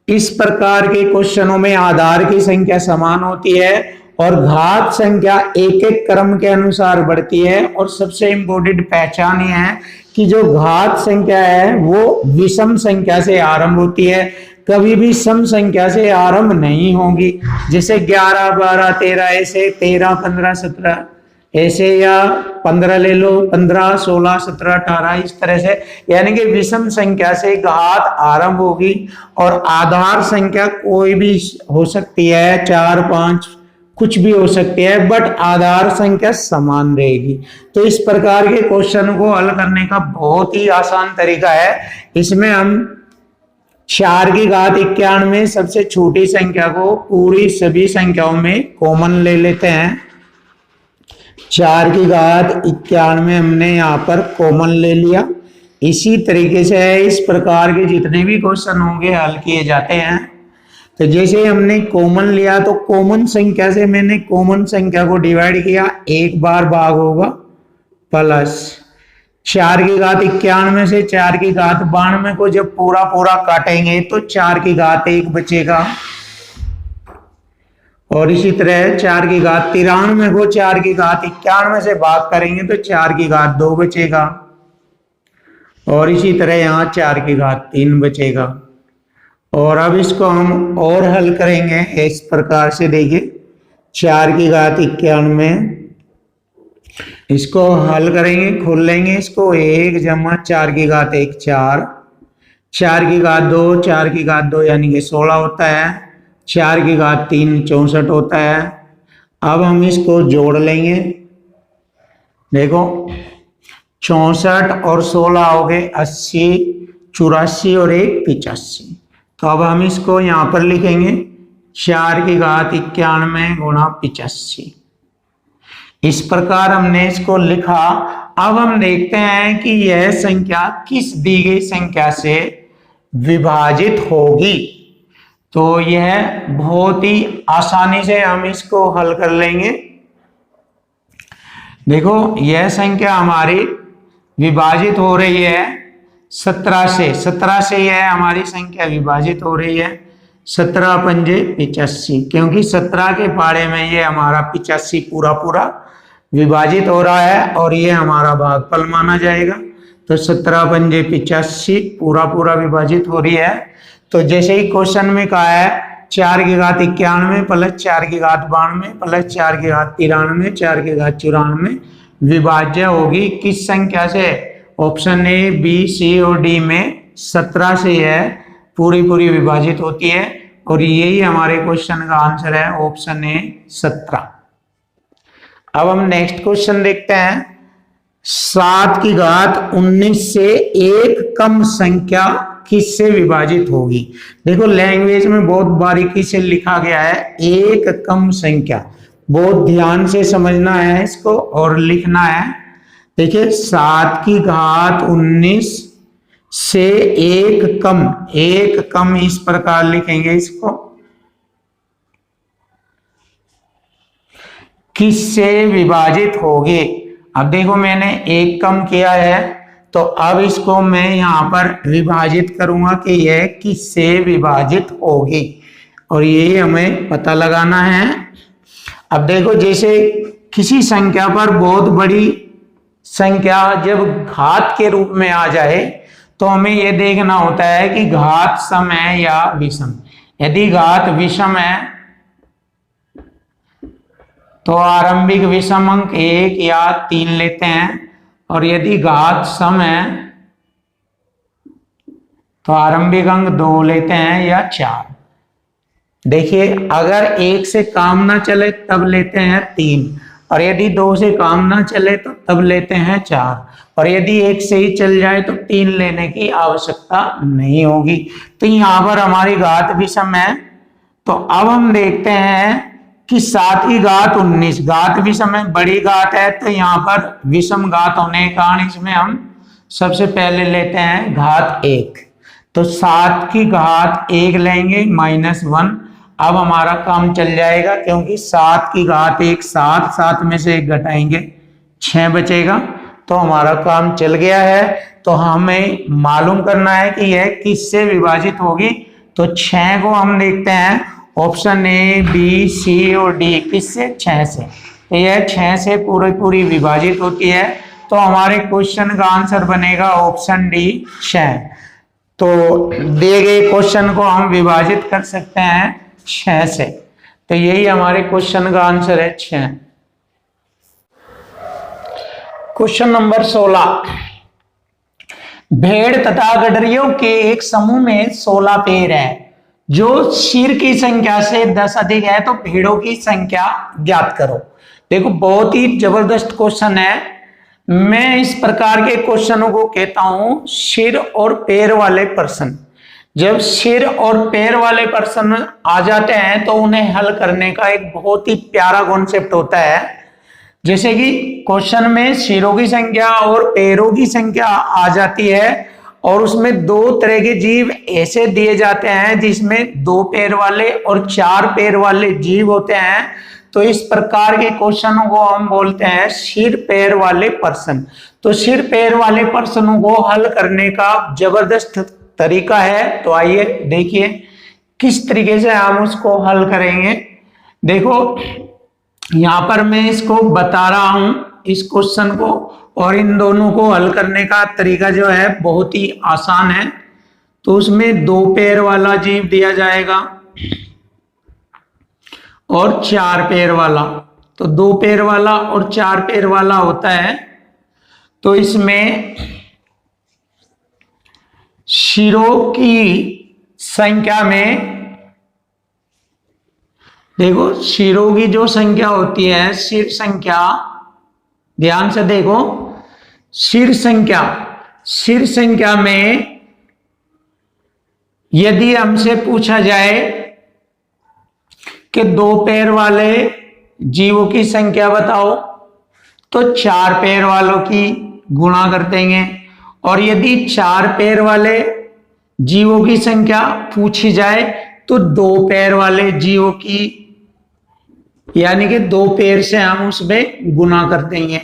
इस प्रकार के क्वेश्चनों में आधार की संख्या समान होती है और घात संख्या एक एक क्रम के अनुसार बढ़ती है। और सबसे इंपॉर्टेंट पहचान यह है कि जो घात संख्या है वो विषम संख्या से आरंभ होती है, कभी भी सम संख्या से आरंभ नहीं होगी। जैसे 11, 12, 13 ऐसे, 13, 15, 17 ऐसे, या 15 ले लो, 15, 16, 17, 18 इस तरह से, यानी कि विषम संख्या से घात आरंभ होगी। और आधार संख्या कोई भी हो सकती है, 4, 5 कुछ भी हो सकती है, बट आधार संख्या समान रहेगी। तो इस प्रकार के क्वेश्चन को हल करने का बहुत ही आसान तरीका है। इसमें हम 4 की घात 91 सबसे छोटी संख्या को पूरी सभी संख्याओं में कॉमन ले लेते हैं। 4 की घात 91 हमने यहाँ पर कॉमन ले लिया। इसी तरीके से इस प्रकार के जितने भी क्वेश्चन होंगे हल किए जाते हैं। तो जैसे हमने कॉमन लिया तो कॉमन संख्या से मैंने कॉमन संख्या को डिवाइड किया, एक बार भाग होगा, प्लस 4 की घात 91 से 4 की घात 92 को जब पूरा पूरा काटेंगे तो 4 की घात 1 बचेगा। और इसी तरह 4 की घात 93 को 4 की घात 91 से भाग करेंगे तो 4 की घात 2 बचेगा। और इसी तरह यहाँ 4 की घात 3 बचेगा। और अब इसको हम और हल करेंगे इस प्रकार से, देखिए 4 की घात 91 इसको हल करेंगे, खोल लेंगे इसको, 1 जमा 4 की घात 1 4, 4 की घात 2 4 की घात 2 यानी कि 16 होता है, 4 की घात 3 64 होता है। अब हम इसको जोड़ लेंगे, देखो 64 और 16 हो गए 80, 84 और 1 85। तो अब हम इसको यहाँ पर लिखेंगे 4 की घात 91 गुणा 85। इस प्रकार हमने इसको लिखा। अब हम देखते हैं कि यह संख्या किस दी गई संख्या से विभाजित होगी। तो यह बहुत ही आसानी से हम इसको हल कर लेंगे। देखो यह संख्या हमारी विभाजित हो रही है 17 से, 17 से यह हमारी संख्या विभाजित हो रही है। 17 पंजे 85, क्योंकि 17 के पाड़े में ये हमारा 85 पूरा पूरा विभाजित हो रहा है और ये हमारा भागफल माना जाएगा। तो 17 पंजे 85 पूरा पूरा विभाजित हो रही है। तो जैसे ही क्वेश्चन में कहा है 4 की घात 91 प्लस 4 की घात 92 प्लस 4 की घात 93 4 की घात 94 विभाज्य होगी किस संख्या से? ऑप्शन ए, बी, सी और डी में 17 से यह पूरी पूरी विभाजित होती है और यही हमारे क्वेश्चन का आंसर है, ऑप्शन ए 17। अब हम नेक्स्ट क्वेश्चन देखते हैं। 7 की घात 19 से एक कम संख्या किससे विभाजित होगी? देखो लैंग्वेज में बहुत बारीकी से लिखा गया है, एक कम संख्या, बहुत ध्यान से समझना है इसको और लिखना है। देखिए 7 की घात 19 से एक कम इस प्रकार लिखेंगे इसको, किससे विभाजित होगी। अब देखो मैंने एक कम किया है तो अब इसको मैं यहां पर विभाजित करूंगा कि यह किससे विभाजित होगी और ये हमें पता लगाना है। अब देखो जैसे किसी संख्या पर बहुत बड़ी संख्या जब घात के रूप में आ जाए तो हमें यह देखना होता है कि घात सम है या विषम। यदि घात विषम है तो आरंभिक विषम अंक 1 या 3 लेते हैं, और यदि घात सम है तो आरंभिक अंक 2 लेते हैं या 4। देखिए अगर 1 से काम ना चले तब लेते हैं 3, और यदि 2 से काम ना चले तो तब लेते हैं 4, और यदि 1 से ही चल जाए तो 3 लेने की आवश्यकता नहीं होगी। तो यहाँ पर हमारी घात विषम है। तो अब हम देखते हैं कि 7 की घात 19 घात विषम है, बड़ी घात है, तो यहाँ पर विषम घात होने के कारण इसमें हम सबसे पहले लेते हैं घात 1। तो 7 की घात 1 लेंगे -1। अब हमारा काम चल जाएगा, क्योंकि 7 की घात 1 7, 7 में से 1 घटाएंगे 6 बचेगा, तो हमारा काम चल गया है। तो हमें मालूम करना है कि यह किससे विभाजित होगी। तो 6 को हम देखते हैं ऑप्शन ए, बी, सी और डी, किससे? 6 से। तो यह 6 से पूरी विभाजित होती है। तो हमारे क्वेश्चन का आंसर बनेगा ऑप्शन डी 6। तो दिए गए क्वेश्चन को हम विभाजित कर सकते हैं 6 से। तो यही हमारे क्वेश्चन का आंसर है 6। क्वेश्चन नंबर 16, भेड़ तथा गडरियों के एक समूह में 16 पैर है। जो सिर की संख्या से 10 अधिक है तो भेड़ों की संख्या ज्ञात करो। देखो बहुत ही जबरदस्त क्वेश्चन है। मैं इस प्रकार के क्वेश्चनों को कहता हूं सिर और पैर वाले प्रश्न। जब सिर और पैर वाले प्रश्न आ जाते हैं तो उन्हें हल करने का एक बहुत ही प्यारा कॉन्सेप्ट होता है। जैसे कि क्वेश्चन में सिरों की संख्या और पैरों की संख्या आ जाती है, और उसमें 2 तरह के जीव ऐसे दिए जाते हैं जिसमें 2 पैर वाले और 4 पैर वाले जीव होते हैं। तो इस प्रकार के क्वेश्चनों को हम बोलते हैं सिर पैर वाले प्रश्न। तो सिर पैर वाले प्रश्नों को हल करने का जबरदस्त तरीका है। तो आइए देखिए किस तरीके से हम उसको हल करेंगे। देखो यहां पर मैं इसको बता रहा हूं इस क्वेश्चन को, और इन दोनों को हल करने का तरीका जो है बहुत ही आसान है। तो उसमें 2 पैर वाला जीव दिया जाएगा और 4 पैर वाला। तो 2 पैर वाला और 4 पैर वाला होता है। तो इसमें सिरों की संख्या में देखो सिरों की जो संख्या होती है, सिर संख्या, ध्यान से देखो सिर संख्या में यदि हमसे पूछा जाए कि 2 पैर वाले जीवों की संख्या बताओ, तो 4 पैर वालों की गुणा कर देंगे। और यदि 4 पैर वाले जीवों की संख्या पूछी जाए तो 2 पैर वाले जीवों की, यानी कि 2 पैर से हम उसमें गुणा कर देंगे।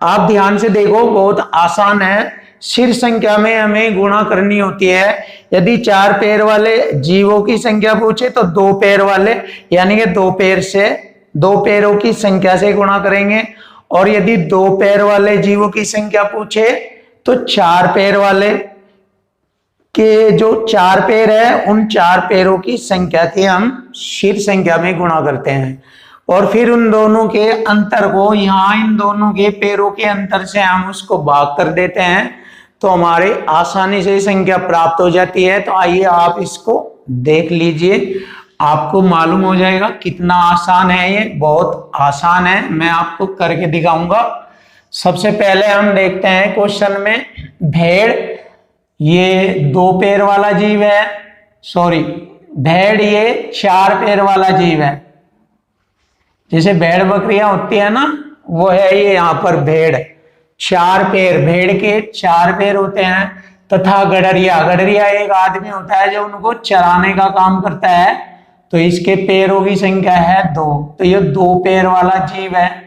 आप ध्यान से देखो बहुत आसान है। सिर संख्या में हमें गुणा करनी होती है। यदि 4 पैर वाले जीवों की संख्या पूछे तो 2 पैर वाले, यानी कि 2 पैर से 2 पैरों की संख्या से गुणा करेंगे। और यदि 2 पैर वाले जीवों की संख्या पूछे तो 4 पैर वाले के जो 4 पैर है उन 4 पैरों की संख्या के हम सिर संख्या में गुणा करते हैं। और फिर उन दोनों के अंतर को, यहाँ इन दोनों के पैरों के अंतर से हम उसको भाग कर देते हैं, तो हमारे आसानी से संख्या प्राप्त हो जाती है। तो आइए आप इसको देख लीजिए, आपको मालूम हो जाएगा कितना आसान है। ये बहुत आसान है, मैं आपको करके दिखाऊंगा। सबसे पहले हम देखते हैं क्वेश्चन में भेड़, ये 2 पैर वाला जीव है, सॉरी भेड़ ये 4 पैर वाला जीव है। जैसे भेड़ बकरियां होती है ना, वो है ये यहाँ पर भेड़। 4 पैर, भेड़ के 4 पैर होते हैं। तथा गडरिया एक आदमी होता है जो उनको चराने का काम करता है। तो इसके पैरों की संख्या है 2। तो ये 2 पैर वाला जीव है।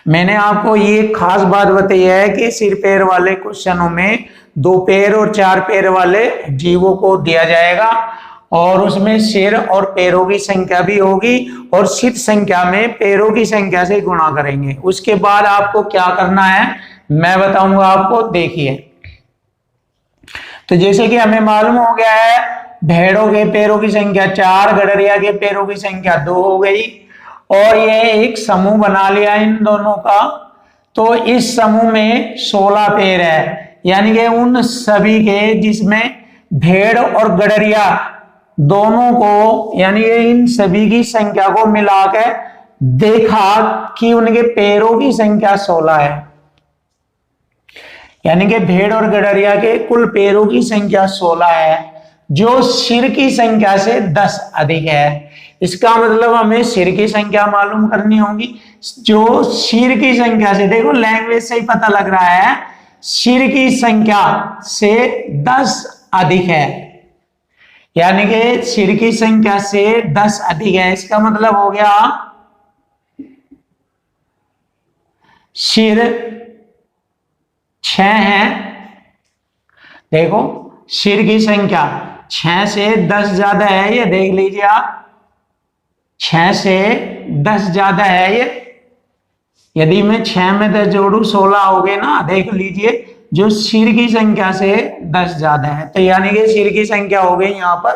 मैंने आपको ये खास बात बताई है कि सिर पैर वाले क्वेश्चनों में 2 पैर और 4 पैर वाले जीवों को दिया जाएगा, और उसमें सिर और पैरों की संख्या भी होगी, और सिर संख्या में पैरों की संख्या से गुणा करेंगे। उसके बाद आपको क्या करना है मैं बताऊंगा आपको। देखिए तो जैसे कि हमें मालूम हो गया है भेड़ों के पैरों की संख्या 4, गडरिया के पैरों की संख्या 2 हो गई। और ये एक समूह बना लिया इन दोनों का, तो इस समूह में 16 पैर है, यानी कि उन सभी के जिसमें भेड़ और गडरिया दोनों को, यानी कि इन सभी की संख्या को मिलाकर देखा कि उनके पैरों की संख्या 16 है, यानी कि भेड़ और गडरिया के कुल पैरों की संख्या 16 है, जो सिर की संख्या से 10 अधिक है। इसका मतलब हमें सिर की संख्या मालूम करनी होगी। जो सिर की संख्या से, देखो लैंग्वेज से ही पता लग रहा है, सिर की संख्या से 10 अधिक है, यानी कि सिर की संख्या से 10 अधिक है। इसका मतलब हो गया सिर 6 है। देखो सिर की संख्या 6 से 10 ज्यादा है, ये देख लीजिए आप, 6 से 10 ज्यादा है ये। यदि मैं 6 में 10 जोड़ू 16 हो गए ना, देख लीजिए, जो सिर की संख्या से 10 ज्यादा है, तो यानी कि सिर की संख्या हो गई यहां पर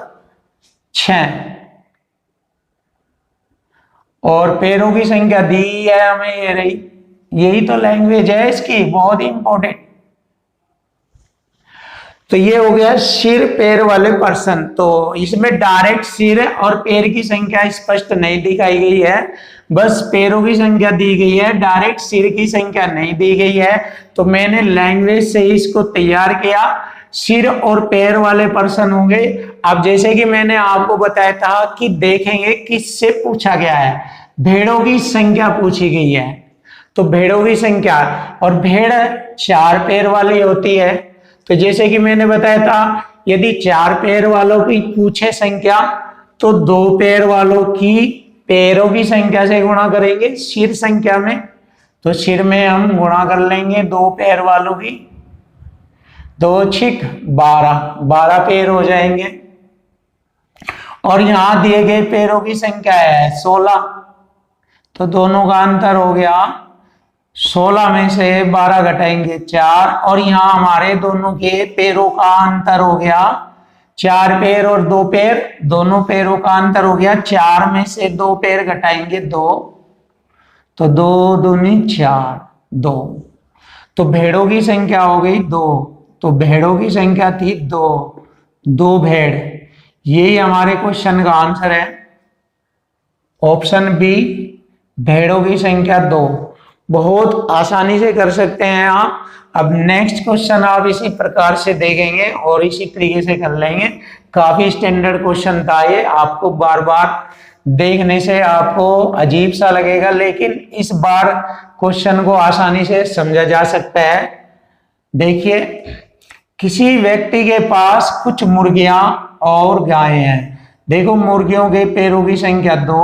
6, और पैरों की संख्या दी है हमें, ये रही। यही तो लैंग्वेज है इसकी, बहुत ही इंपॉर्टेंट। तो ये हो गया सिर पैर वाले पर्सन। तो इसमें डायरेक्ट सिर और पैर की संख्या स्पष्ट नहीं दिखाई गई है, बस पैरों की संख्या दी गई है, डायरेक्ट सिर की संख्या नहीं दी गई है। तो मैंने लैंग्वेज से ही इसको तैयार किया, सिर और पैर वाले पर्सन होंगे। अब जैसे कि मैंने आपको बताया था कि देखेंगे किससे पूछा गया है, भेड़ों की संख्या पूछी गई है। तो भेड़ों की संख्या, और भेड़ 4 पैर वाली होती है। तो जैसे कि मैंने बताया था, यदि 4 पैर वालों की पूछे संख्या, तो 2 पैर वालों की पैरों की संख्या से गुणा करेंगे सिर संख्या में। तो सिर में हम गुणा कर लेंगे 2 पैर वालों की, 2 छिक 12 पैर हो जाएंगे। और यहां दिए गए पैरों की संख्या है 16, तो दोनों का अंतर हो गया 16 में से 12 घटाएंगे 4, और यहाँ हमारे दोनों के पैरों का अंतर हो गया 4 पैर और 2 पैर, दोनों पैरों का अंतर हो गया 4 में से 2 पैर घटाएंगे 2, तो 2 दूनी 4, 2। तो भेड़ों की संख्या हो गई 2, तो भेड़ों की संख्या थी 2 भेड़। यही हमारे क्वेश्चन का आंसर है, ऑप्शन बी, भेड़ों की संख्या 2। बहुत आसानी से कर सकते हैं आप। अब नेक्स्ट क्वेश्चन आप इसी प्रकार से देखेंगे और इसी तरीके से कर लेंगे। काफी स्टैंडर्ड क्वेश्चन था ये, आपको बार बार देखने से आपको अजीब सा लगेगा, लेकिन इस बार क्वेश्चन को आसानी से समझा जा सकता है। देखिए, किसी व्यक्ति के पास कुछ मुर्गियां और गायें हैं। देखो मुर्गियों के पैरों की संख्या 2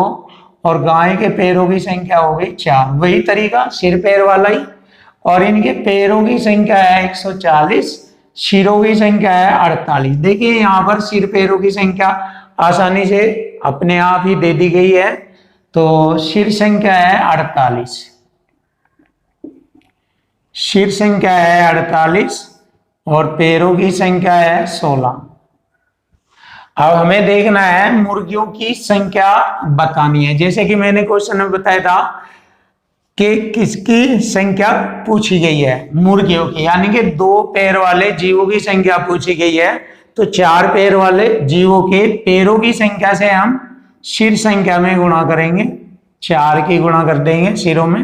और गाय के पैरों की संख्या हो गई 4। वही तरीका सिर पैर वाला ही, और इनके पैरों की संख्या है 140, सिरों की संख्या है 48। देखिए यहाँ पर सिर पैरों की संख्या आसानी से अपने आप ही दे दी गई है, तो सिर संख्या है 48, सिर संख्या है 48 और पैरों की संख्या है 16। अब हमें देखना है मुर्गियों की संख्या बतानी है। जैसे कि मैंने क्वेश्चन में बताया था कि किसकी संख्या पूछी गई है, मुर्गियों की, यानी कि 2 पैर वाले जीवों की संख्या पूछी गई है। तो 4 पैर वाले जीवों के पैरों की संख्या से हम सिर संख्या में गुणा करेंगे, 4 की गुणा कर देंगे सिरों में।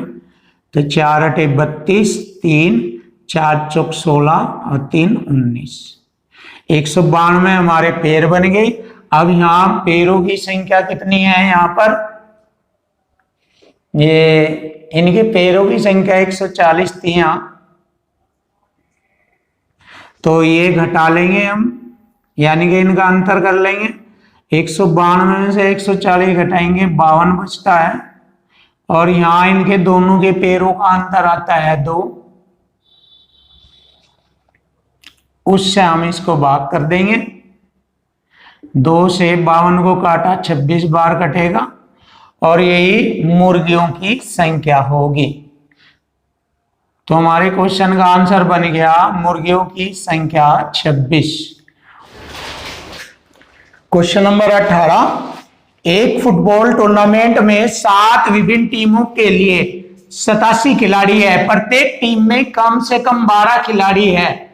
तो 4 अटे 32, 3 4 चौक 16 और 3 19, 192 हमारे पैर बन गए। अब यहाँ पैरों की संख्या कितनी है, यहाँ पर ये इनके पैरों की संख्या 140 थी यहाँ, तो ये घटा लेंगे हम, यानी कि इनका अंतर कर लेंगे। 192 में से 140 घटाएंगे 52 बचता है, और यहाँ इनके दोनों के पैरों का अंतर आता है 2, उससे हम इसको भाग कर देंगे। 2 से 52 को काटा 26 बार कटेगा, और यही मुर्गियों की संख्या होगी। तो हमारे क्वेश्चन का आंसर बन गया मुर्गियों की संख्या 26। क्वेश्चन नंबर 18, एक फुटबॉल टूर्नामेंट में 7 विभिन्न टीमों के लिए 87 खिलाड़ी है। प्रत्येक टीम में कम से कम 12 खिलाड़ी है।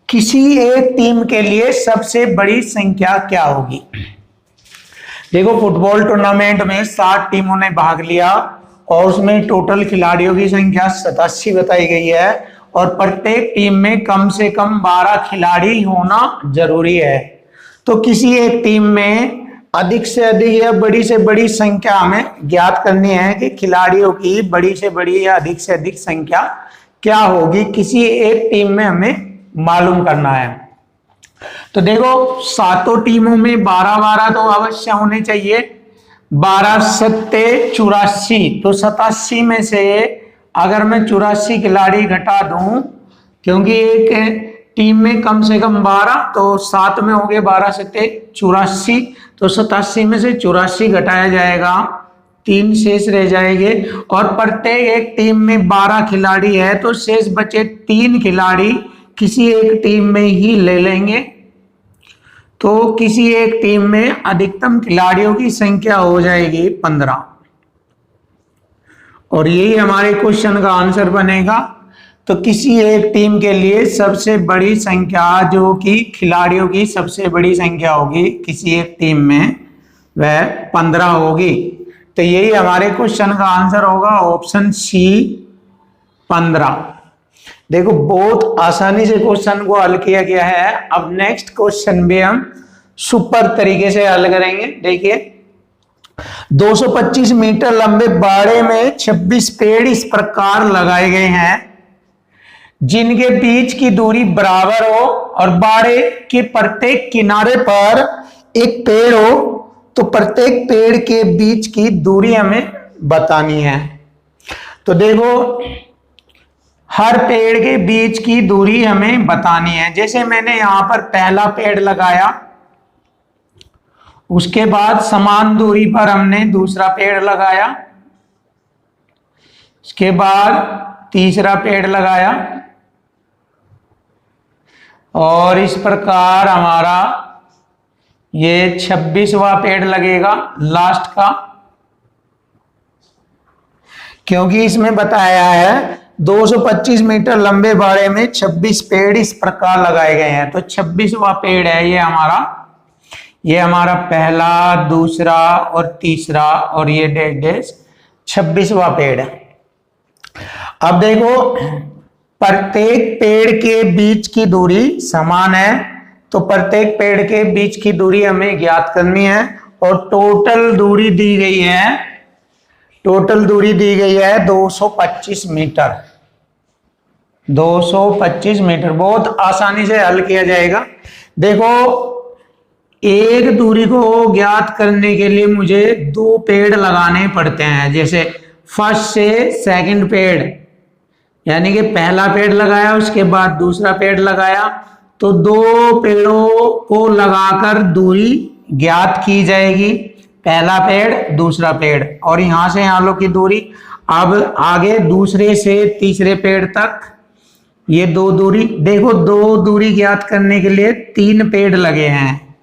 किसी एक टीम के लिए सबसे बड़ी संख्या क्या होगी? देखो, फुटबॉल टूर्नामेंट में 7 टीमों ने भाग लिया और उसमें टोटल खिलाड़ियों की संख्या 87 बताई गई है और प्रत्येक टीम में कम से कम 12 खिलाड़ी होना जरूरी है। तो किसी एक टीम में अधिक से अधिक या बड़ी से बड़ी संख्या हमें ज्ञात करनी है कि खिलाड़ियों की बड़ी से बड़ी या अधिक से अधिक संख्या क्या होगी, किसी एक टीम में हमें मालूम करना है। तो देखो, 7 टीमों में 12-12 तो अवश्य होने चाहिए। 12 सत्ते 84, तो 87 में से अगर मैं 84 खिलाड़ी घटा दूं, क्योंकि एक टीम में कम से कम 12, तो 7 में हो गए 12 सत्ते 84, तो 87 में से 84 घटाया जाएगा, 3 शेष रह जाएंगे और प्रत्येक एक टीम में 12 खिलाड़ी है, तो शेष बचे 3 खिलाड़ी किसी एक टीम में ही ले लेंगे। तो किसी एक टीम में अधिकतम खिलाड़ियों की संख्या हो जाएगी 15 और यही हमारे क्वेश्चन का आंसर बनेगा। तो किसी एक टीम के लिए सबसे बड़ी संख्या, जो कि खिलाड़ियों की सबसे बड़ी संख्या होगी किसी एक टीम में, वह 15 होगी। तो यही हमारे क्वेश्चन का आंसर होगा, ऑप्शन सी 15। देखो, बहुत आसानी से क्वेश्चन को हल किया गया है। अब नेक्स्ट क्वेश्चन भी हम सुपर तरीके से हल करेंगे। देखिए, 225 मीटर लंबे बाड़े में 26 पेड़ इस प्रकार लगाए गए हैं जिनके बीच की दूरी बराबर हो और बाड़े के प्रत्येक किनारे पर एक पेड़ हो, तो प्रत्येक पेड़ के बीच की दूरी हमें बतानी है। तो देखो, हर पेड़ के बीच की दूरी हमें बतानी है। जैसे मैंने यहां पर पहला पेड़ लगाया, उसके बाद समान दूरी पर हमने दूसरा पेड़ लगाया, उसके बाद तीसरा पेड़ लगाया और इस प्रकार हमारा ये 26वां पेड़ लगेगा लास्ट का, क्योंकि इसमें बताया है 225 मीटर लंबे बाड़े में 26 पेड़ इस प्रकार लगाए गए हैं। तो 26वां पेड़ है ये हमारा पहला, दूसरा और तीसरा और ये डैश डैश 26वां पेड़ है। अब देखो, प्रत्येक पेड़ के बीच की दूरी समान है, तो प्रत्येक पेड़ के बीच की दूरी हमें ज्ञात करनी है और टोटल दूरी दी गई है 225 मीटर। 225 मीटर बहुत आसानी से हल किया जाएगा। देखो, एक दूरी को ज्ञात करने के लिए मुझे 2 पेड़ लगाने पड़ते हैं। जैसे फर्स्ट से सेकंड पेड़, यानी कि पहला पेड़ लगाया उसके बाद दूसरा पेड़ लगाया, तो 2 पेड़ों को लगाकर दूरी ज्ञात की जाएगी। पहला पेड़, दूसरा पेड़, और यहां से यहां लोग की दूरी। अब आगे दूसरे से तीसरे पेड़ तक ये 2 दूरी। देखो, 2 दूरी ज्ञात करने के लिए 3 पेड़ लगे हैं,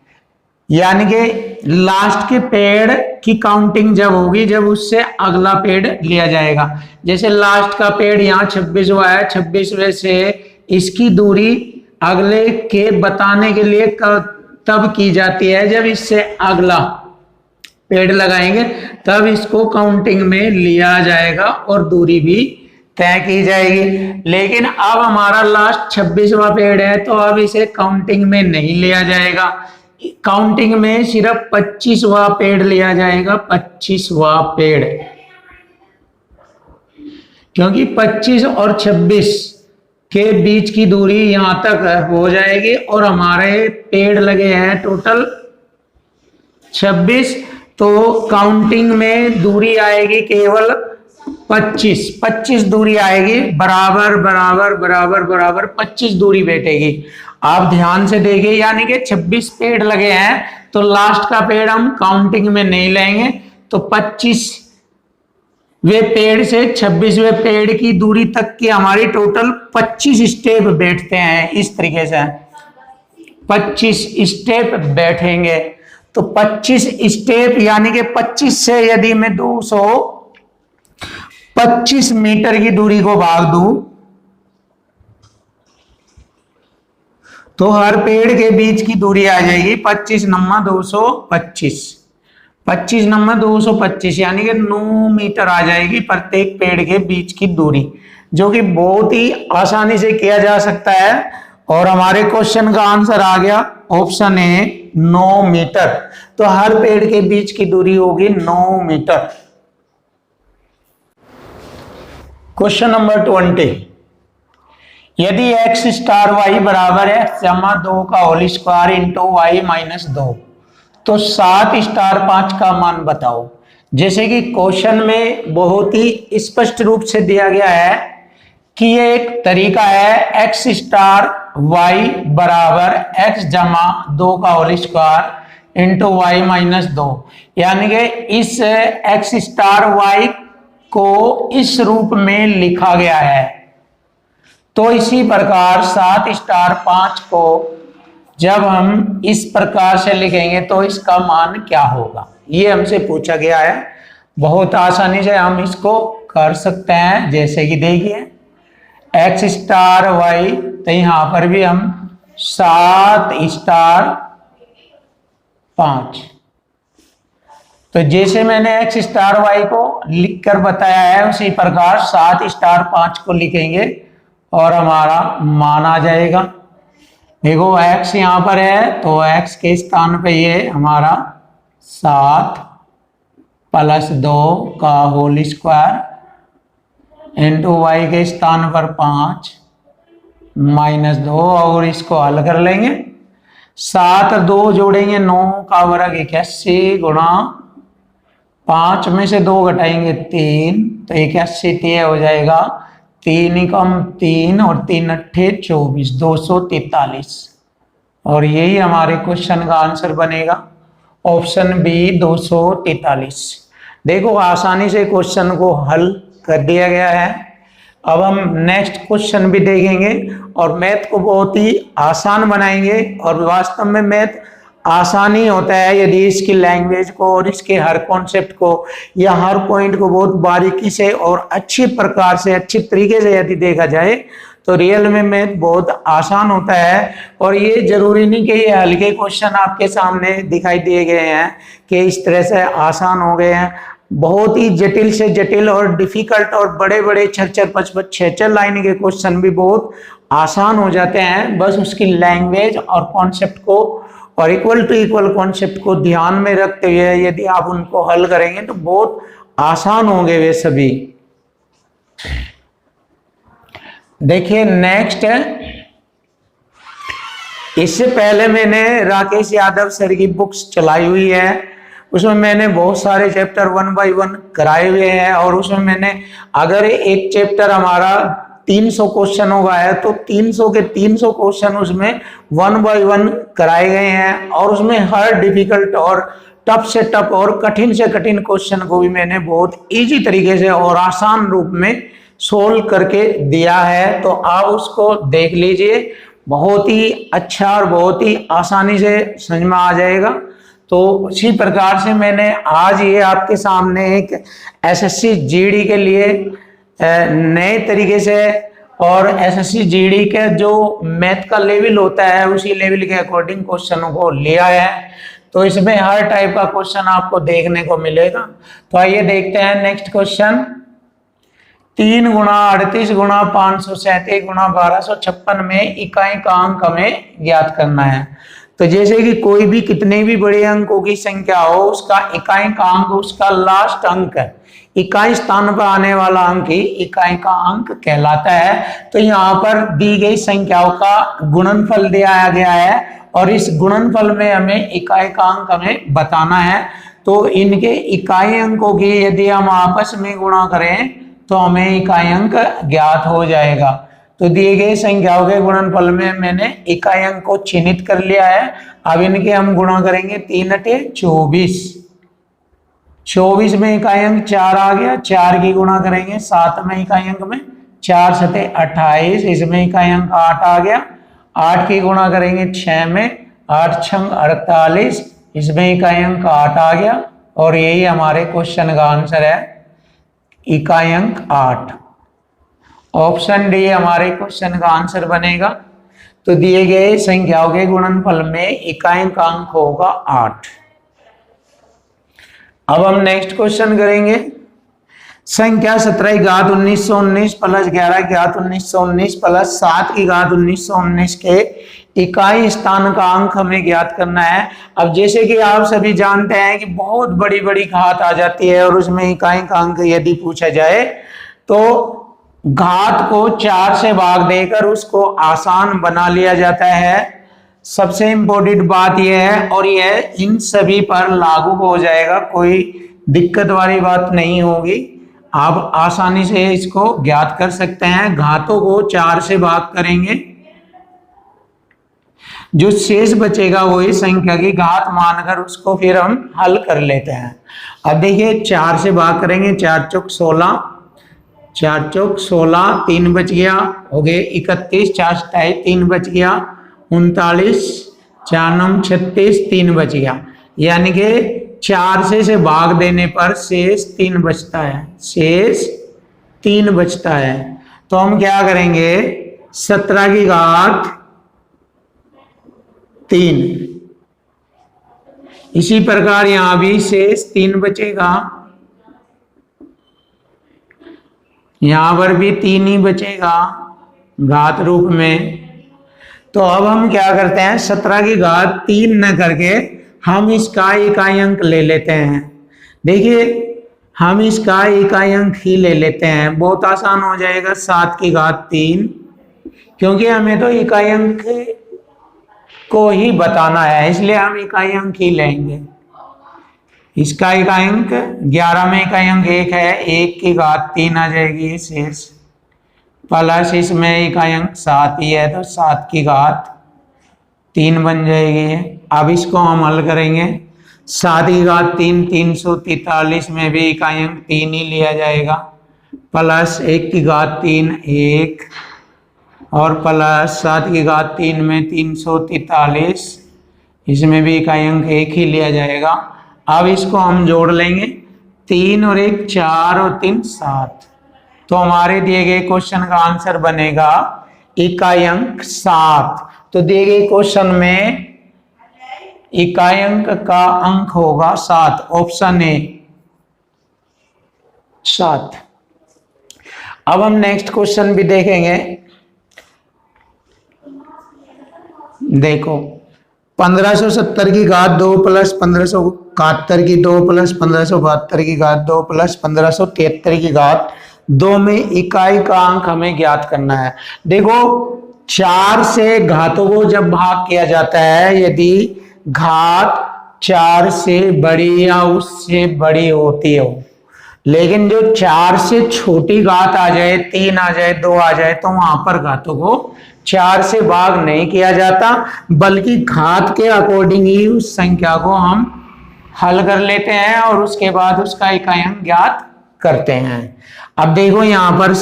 यानी कि लास्ट के पेड़ की काउंटिंग जब होगी जब उससे अगला पेड़ लिया जाएगा। जैसे लास्ट का पेड़ यहाँ 26वां है, 26वें से इसकी दूरी अगले के बताने के लिए तब की जाती है जब इससे अगला पेड़ लगाएंगे, तब इसको काउंटिंग में लिया जाएगा और दूरी भी तय की जाएगी। लेकिन अब हमारा लास्ट 26वां पेड़ है, तो अब इसे काउंटिंग में नहीं लिया जाएगा। काउंटिंग में सिर्फ 25वां पेड़ लिया जाएगा, 25वां पेड़, क्योंकि 25 और 26 के बीच की दूरी यहां तक हो जाएगी और हमारे पेड़ लगे हैं टोटल 26, तो काउंटिंग में दूरी आएगी केवल 25 दूरी आएगी, बराबर बराबर बराबर बराबर 25 दूरी बैठेगी। आप ध्यान से देखिए, यानी कि 26 पेड़ लगे हैं, तो लास्ट का पेड़ हम काउंटिंग में नहीं लेंगे, तो 25वें पेड़ से 26वें पेड़ की दूरी तक की हमारी टोटल 25 स्टेप बैठते हैं। इस तरीके से 25 स्टेप बैठेंगे, तो 25 स्टेप यानी कि 25 से यदि मैं 225 मीटर की दूरी को भाग दूं तो हर पेड़ के बीच की दूरी आ जाएगी 25 नम्मा 225, 25 नम्मा 225 यानी कि 9 मीटर आ जाएगी प्रत्येक पेड़ के बीच की दूरी, जो कि बहुत ही आसानी से किया जा सकता है। और हमारे क्वेश्चन का आंसर आ गया ऑप्शन ए 9 मीटर। तो हर पेड़ के बीच की दूरी होगी 9 मीटर। क्वेश्चन नंबर 20, यदि x स्टार y बराबर है x जमा 2 का whole square into y minus 2 तो 7 स्टार 5 का मान बताओ। जैसे कि क्वेश्चन में बहुत ही स्पष्ट रूप से दिया गया है कि ये एक तरीका है x स्टार y बराबर x जमा 2 का whole square into y minus 2, यानी कि इस x स्टार y को इस रूप में लिखा गया है। तो इसी प्रकार 7 स्टार 5 को जब हम इस प्रकार से लिखेंगे तो इसका मान क्या होगा, ये हमसे पूछा गया है। बहुत आसानी से हम इसको कर सकते हैं। जैसे कि देखिए x स्टार y, तो यहां पर भी हम 7 स्टार 5, तो जैसे मैंने x स्टार y को लिखकर बताया है उसी प्रकार 7 स्टार 5 को लिखेंगे और हमारा मान आ जाएगा। देखो x यहां पर है तो x के स्थान पे ये हमारा 7 प्लस 2 का होल स्क्वायर इंटू वाई के स्थान पर 5 माइनस 2, और इसको हल कर लेंगे। 7 और 2 जोड़ेंगे 9 का वर्ग 81 गुणा 5 में से 2 घटाएंगे 3, तो 81 हो जाएगा 3 कम 3 और 3 अट्ठे 24, 243, और यही हमारे क्वेश्चन का आंसर बनेगा ऑप्शन बी 243। देखो आसानी से क्वेश्चन को हल कर दिया गया है। अब हम नेक्स्ट क्वेश्चन भी देखेंगे और मैथ को बहुत ही आसान बनाएंगे। और वास्तव में मैथ आसान ही होता है यदि इसकी लैंग्वेज को और इसके हर कॉन्सेप्ट को या हर पॉइंट को बहुत बारीकी से और अच्छी प्रकार से अच्छी तरीके से यदि देखा जाए तो रियल में मैथ बहुत आसान होता है। और ये जरूरी नहीं कि ये हल्के क्वेश्चन आपके सामने दिखाई दिए गए हैं कि इस तरह से आसान हो गए हैं। बहुत ही जटिल से जटिल और डिफिकल्ट और बड़े बड़े 4-4, 5-5, 6-6 लाइन के क्वेश्चन भी बहुत आसान हो जाते हैं। बस उसकी लैंग्वेज और कॉन्सेप्ट को और इक्वल टू इक्वल कॉन्सेप्ट को ध्यान में रखते हुए यदि आप उनको हल करेंगे तो बहुत आसान होंगे वे सभी। देखिए नेक्स्ट है, इससे पहले मैंने राकेश यादव सर की बुक्स चलाई हुई है, उसमें मैंने बहुत सारे चैप्टर 1 बाय 1 कराए हुए हैं। और उसमें मैंने अगर एक चैप्टर हमारा 300 क्वेश्चन होगा है तो 300 के 300 क्वेश्चन उसमें 1 बाय 1 कराए गए हैं। और उसमें हर डिफिकल्ट और टफ से टफ और कठिन से कठिन क्वेश्चन को भी मैंने बहुत इजी तरीके से और आसान रूप में सोल्व करके दिया है। तो आप उसको देख लीजिए, बहुत ही अच्छा और बहुत ही आसानी से समझ में आ जाएगा। तो उसी प्रकार से मैंने आज ये आपके सामने एक एसएससी जीडी के लिए नए तरीके से और एसएससी जीडी के जो मैथ का लेवल होता है उसी लेवल के अकॉर्डिंग क्वेश्चनों को लिया है। तो इसमें हर टाइप का क्वेश्चन आपको देखने को मिलेगा। तो आइए देखते हैं नेक्स्ट क्वेश्चन। 3 गुणा 38 गुणा 537 गुणा 1256 में इकाई का अंक हमें ज्ञात करना है। तो जैसे कि कोई भी कितने भी बड़े अंकों की संख्या हो उसका इकाई का अंक उसका लास्ट अंक है, इकाई स्थान पर आने वाला अंक ही इकाई का अंक कहलाता है। तो यहाँ पर दी गई संख्याओं का गुणनफल दिया गया है और इस गुणनफल में हमें इकाई का अंक हमें बताना है। तो इनके इकाई अंकों की यदि हम आपस में गुणा करें तो हमें इकाई अंक ज्ञात हो जाएगा। तो दिए गए संख्याओं के गुणनफल में मैंने इकाई अंक को चिन्हित कर लिया है। अब इनके हम गुणा करेंगे 3 अठे 24, 24 में इकाई अंक 4 आ गया, 4 की गुणा करेंगे 7 में इकाई अंक में 4 सते 28, इसमें इकाई अंक 8 आ गया, 8 की गुणा करेंगे 6 में 8 छंग 48, इसमें इकाई अंक 8 आ गया और यही हमारे क्वेश्चन का आंसर है, इकाई अंक 8। ऑप्शन डी हमारे क्वेश्चन का आंसर बनेगा। तो दिए गए संख्याओं के गुणनफल में इकाई अंक होगा 8। अब हम नेक्स्ट क्वेश्चन करेंगे। संख्या 17 की घात 1919 प्लस 11 की घात 1919 प्लस 7 की घात 1919 के इकाई स्थानांक हमें ज्ञात करना है। अब जैसे कि आप सभी जानते हैं कि बहुत बड़ी बड़ी घात आ जाती है और उसमें इकाई अंक यदि पूछा जाए तो घात को 4 से भाग देकर उसको आसान बना लिया जाता है। सबसे इंपॉर्टेंट बात यह है और यह इन सभी पर लागू हो जाएगा, कोई दिक्कत वाली बात नहीं होगी। आप आसानी से इसको ज्ञात कर सकते हैं। घातों को 4 से भाग करेंगे, जो शेष बचेगा वही संख्या की घात मानकर उसको फिर हम हल कर लेते हैं। अब देखिए 4 से भाग करेंगे, 4 चौक 16, 4 चौक 16, 3 बच गया, हो गए 31, 4 27, 3 बच गया, 39, 4 9 36, 3 बच गया। यानी कि 4 से भाग देने पर शेष 3 बचता है, शेष 3 बचता है। तो हम क्या करेंगे, 17 की घात 3, इसी प्रकार यहां भी शेष 3 बचेगा, यहां पर भी 3 ही बचेगा घात रूप में। तो अब हम क्या करते हैं, 17 की घात 3 न करके हम इसका इकाई अंक ले लेते हैं। देखिए हम इसका इकाई अंक ही ले लेते हैं, बहुत आसान हो जाएगा। 7 की घात 3, क्योंकि हमें तो इकाई अंक को ही बताना है इसलिए हम इकाई अंक ही लेंगे। इसका इकाई अंक 11 में इकाई अंक 1 है, 1 की घात 3 आ जाएगी शेष, प्लस इसमें इकाई अंक 7 ही है तो 7 की घात 3 बन जाएगी। अब इसको हम हल करेंगे, 7 की घात 3 343 में भी इकाई अंक 3 ही लिया जाएगा, प्लस 1 की घात 3 1 और प्लस 7 की घात 3 में 343, इसमें भी इकाई अंक 1 ही लिया जाएगा। अब इसको हम जोड़ लेंगे, 3 और 1 4 और 3 7, तो हमारे दिए गए क्वेश्चन का आंसर बनेगा इकाई अंक 7। तो दिए गए क्वेश्चन में इकाई अंक का अंक होगा 7, ऑप्शन ए 7। अब हम नेक्स्ट क्वेश्चन भी देखेंगे। देखो 1570 की घात 2 प्लस 1571 की 2 प्लस 1572 की घात 2 प्लस 1573 की घात 2 में इकाई का अंक हमें ज्ञात करना है। देखो 4 से घातों को जब भाग किया जाता है, यदि घात 4 से बड़ी या उससे बड़ी होती हो, लेकिन जो 4 से छोटी घात आ जाए, 3 आ जाए, 2 आ जाए, तो वहां पर घातों को 4 से भाग नहीं किया जाता, बल्कि घात के अकॉर्डिंग ही उस संख्या को हम हल कर लेते हैं और उसके बाद उसका इकाई अंक ज्ञात करते हैं। अब देखो यहाँ पर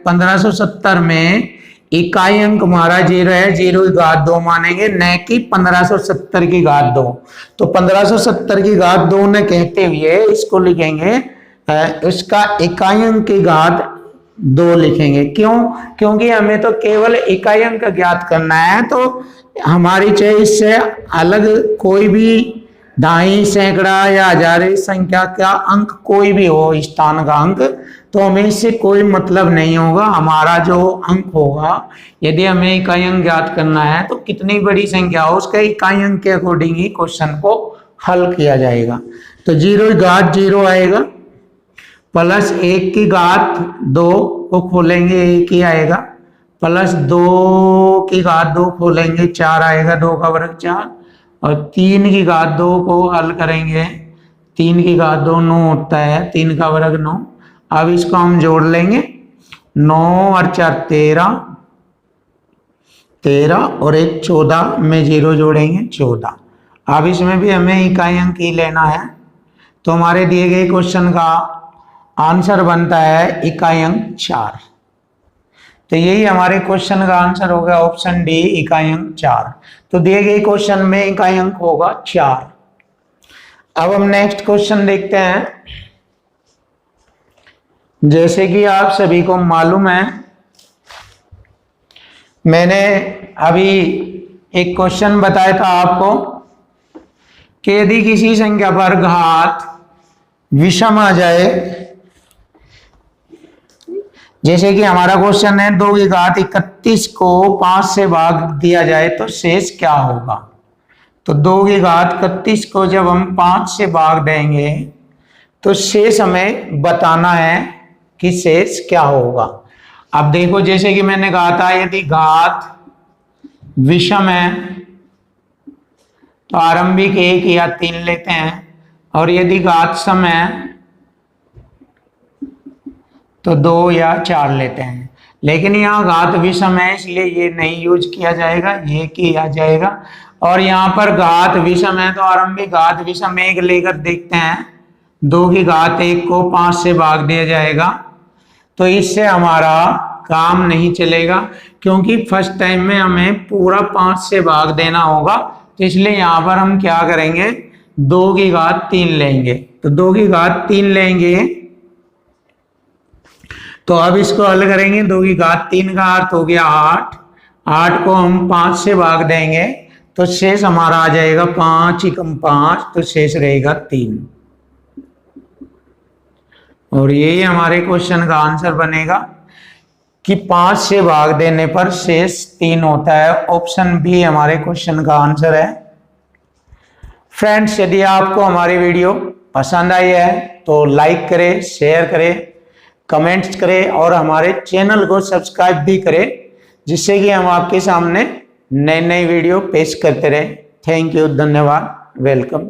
1570 में इकाई अंक हमारा 0 है, 0 की घात 2 मानेंगे, न कि 1570 की घात 2। तो 1570 की घात 2 न कहते हुए इसको लिखेंगे, उसका इकाई अंक की घात 2 लिखेंगे। क्यों? क्योंकि हमें तो केवल इकाई अंक ज्ञात करना है, तो हमारी चॉइस से अलग कोई भी ढाई, सैकड़ा या हजारे संख्या का अंक कोई भी हो, स्थान का अंक, तो हमें इससे कोई मतलब नहीं होगा। हमारा जो अंक होगा, यदि हमें इकाई अंक ज्ञात करना है तो कितनी बड़ी संख्या हो उसके इकाई अंक के अकॉर्डिंग ही क्वेश्चन को हल किया जाएगा। तो 0 की घात 0 आएगा, प्लस 1 की घात 2 को खोलेंगे 1 ही आएगा, प्लस 2 की घात 2 खोलेंगे 4 आएगा, 2 का वर्ग 4, और 3 की घात 2 को हल करेंगे, 3 की घात 2 9 होता है, 3 का वर्ग 9। अब इसको हम जोड़ लेंगे, 9 और 4 13 और 1 14 में 0 जोड़ेंगे 14। अब इसमें भी हमें इकाई अंक ही लेना है, तो हमारे दिए गए क्वेश्चन का आंसर बनता है इकाई अंक 4। तो यही हमारे क्वेश्चन का आंसर होगा ऑप्शन डी, इकाई अंक 4। तो दिए गए क्वेश्चन में इकाई अंक होगा 4। अब हम नेक्स्ट क्वेश्चन देखते हैं। जैसे कि आप सभी को मालूम है, मैंने अभी एक क्वेश्चन बताया था आपको कि यदि किसी संख्या पर घात विषम आ जाए, जैसे कि हमारा क्वेश्चन है 2 की घात 31 को 5 से भाग दिया जाए तो शेष क्या होगा। तो 2 की घात 31 को जब हम 5 से भाग देंगे तो शेष हमें बताना है कि शेष क्या होगा। अब देखो, जैसे कि मैंने कहा था यदि घात विषम है तो आरंभिक 1 या 3 लेते हैं, और यदि घात सम है तो 2 या 4 लेते हैं। लेकिन यहाँ घात विषम है इसलिए ये नहीं यूज किया जाएगा, ये किया जाएगा। और यहाँ पर घात विषम है तो आरंभिक घात विषम 1 लेकर देखते हैं। 2 की घात 1 को 5 से भाग दिया जाएगा तो इससे हमारा काम नहीं चलेगा, क्योंकि फर्स्ट टाइम में हमें पूरा 5 से भाग देना होगा। तो इसलिए यहाँ पर हम क्या करेंगे, 2 की घात 3 लेंगे। तो 2 की घात 3 लेंगे तो अब इसको हल करेंगे। 2 की घात 3 का अर्थ हो गया 8। 8 को हम 5 से भाग देंगे तो शेष हमारा आ जाएगा 5 एकम 5, तो शेष रहेगा 3। और यही हमारे क्वेश्चन का आंसर बनेगा कि 5 से भाग देने पर शेष 3 होता है। ऑप्शन बी हमारे क्वेश्चन का आंसर है। फ्रेंड्स, यदि आपको हमारी वीडियो पसंद आई है तो लाइक करें, शेयर करें, कमेंट्स करें और हमारे चैनल को सब्सक्राइब भी करें, जिससे कि हम आपके सामने नई नई वीडियो पेश करते रहें। थैंक यू, धन्यवाद, वेलकम।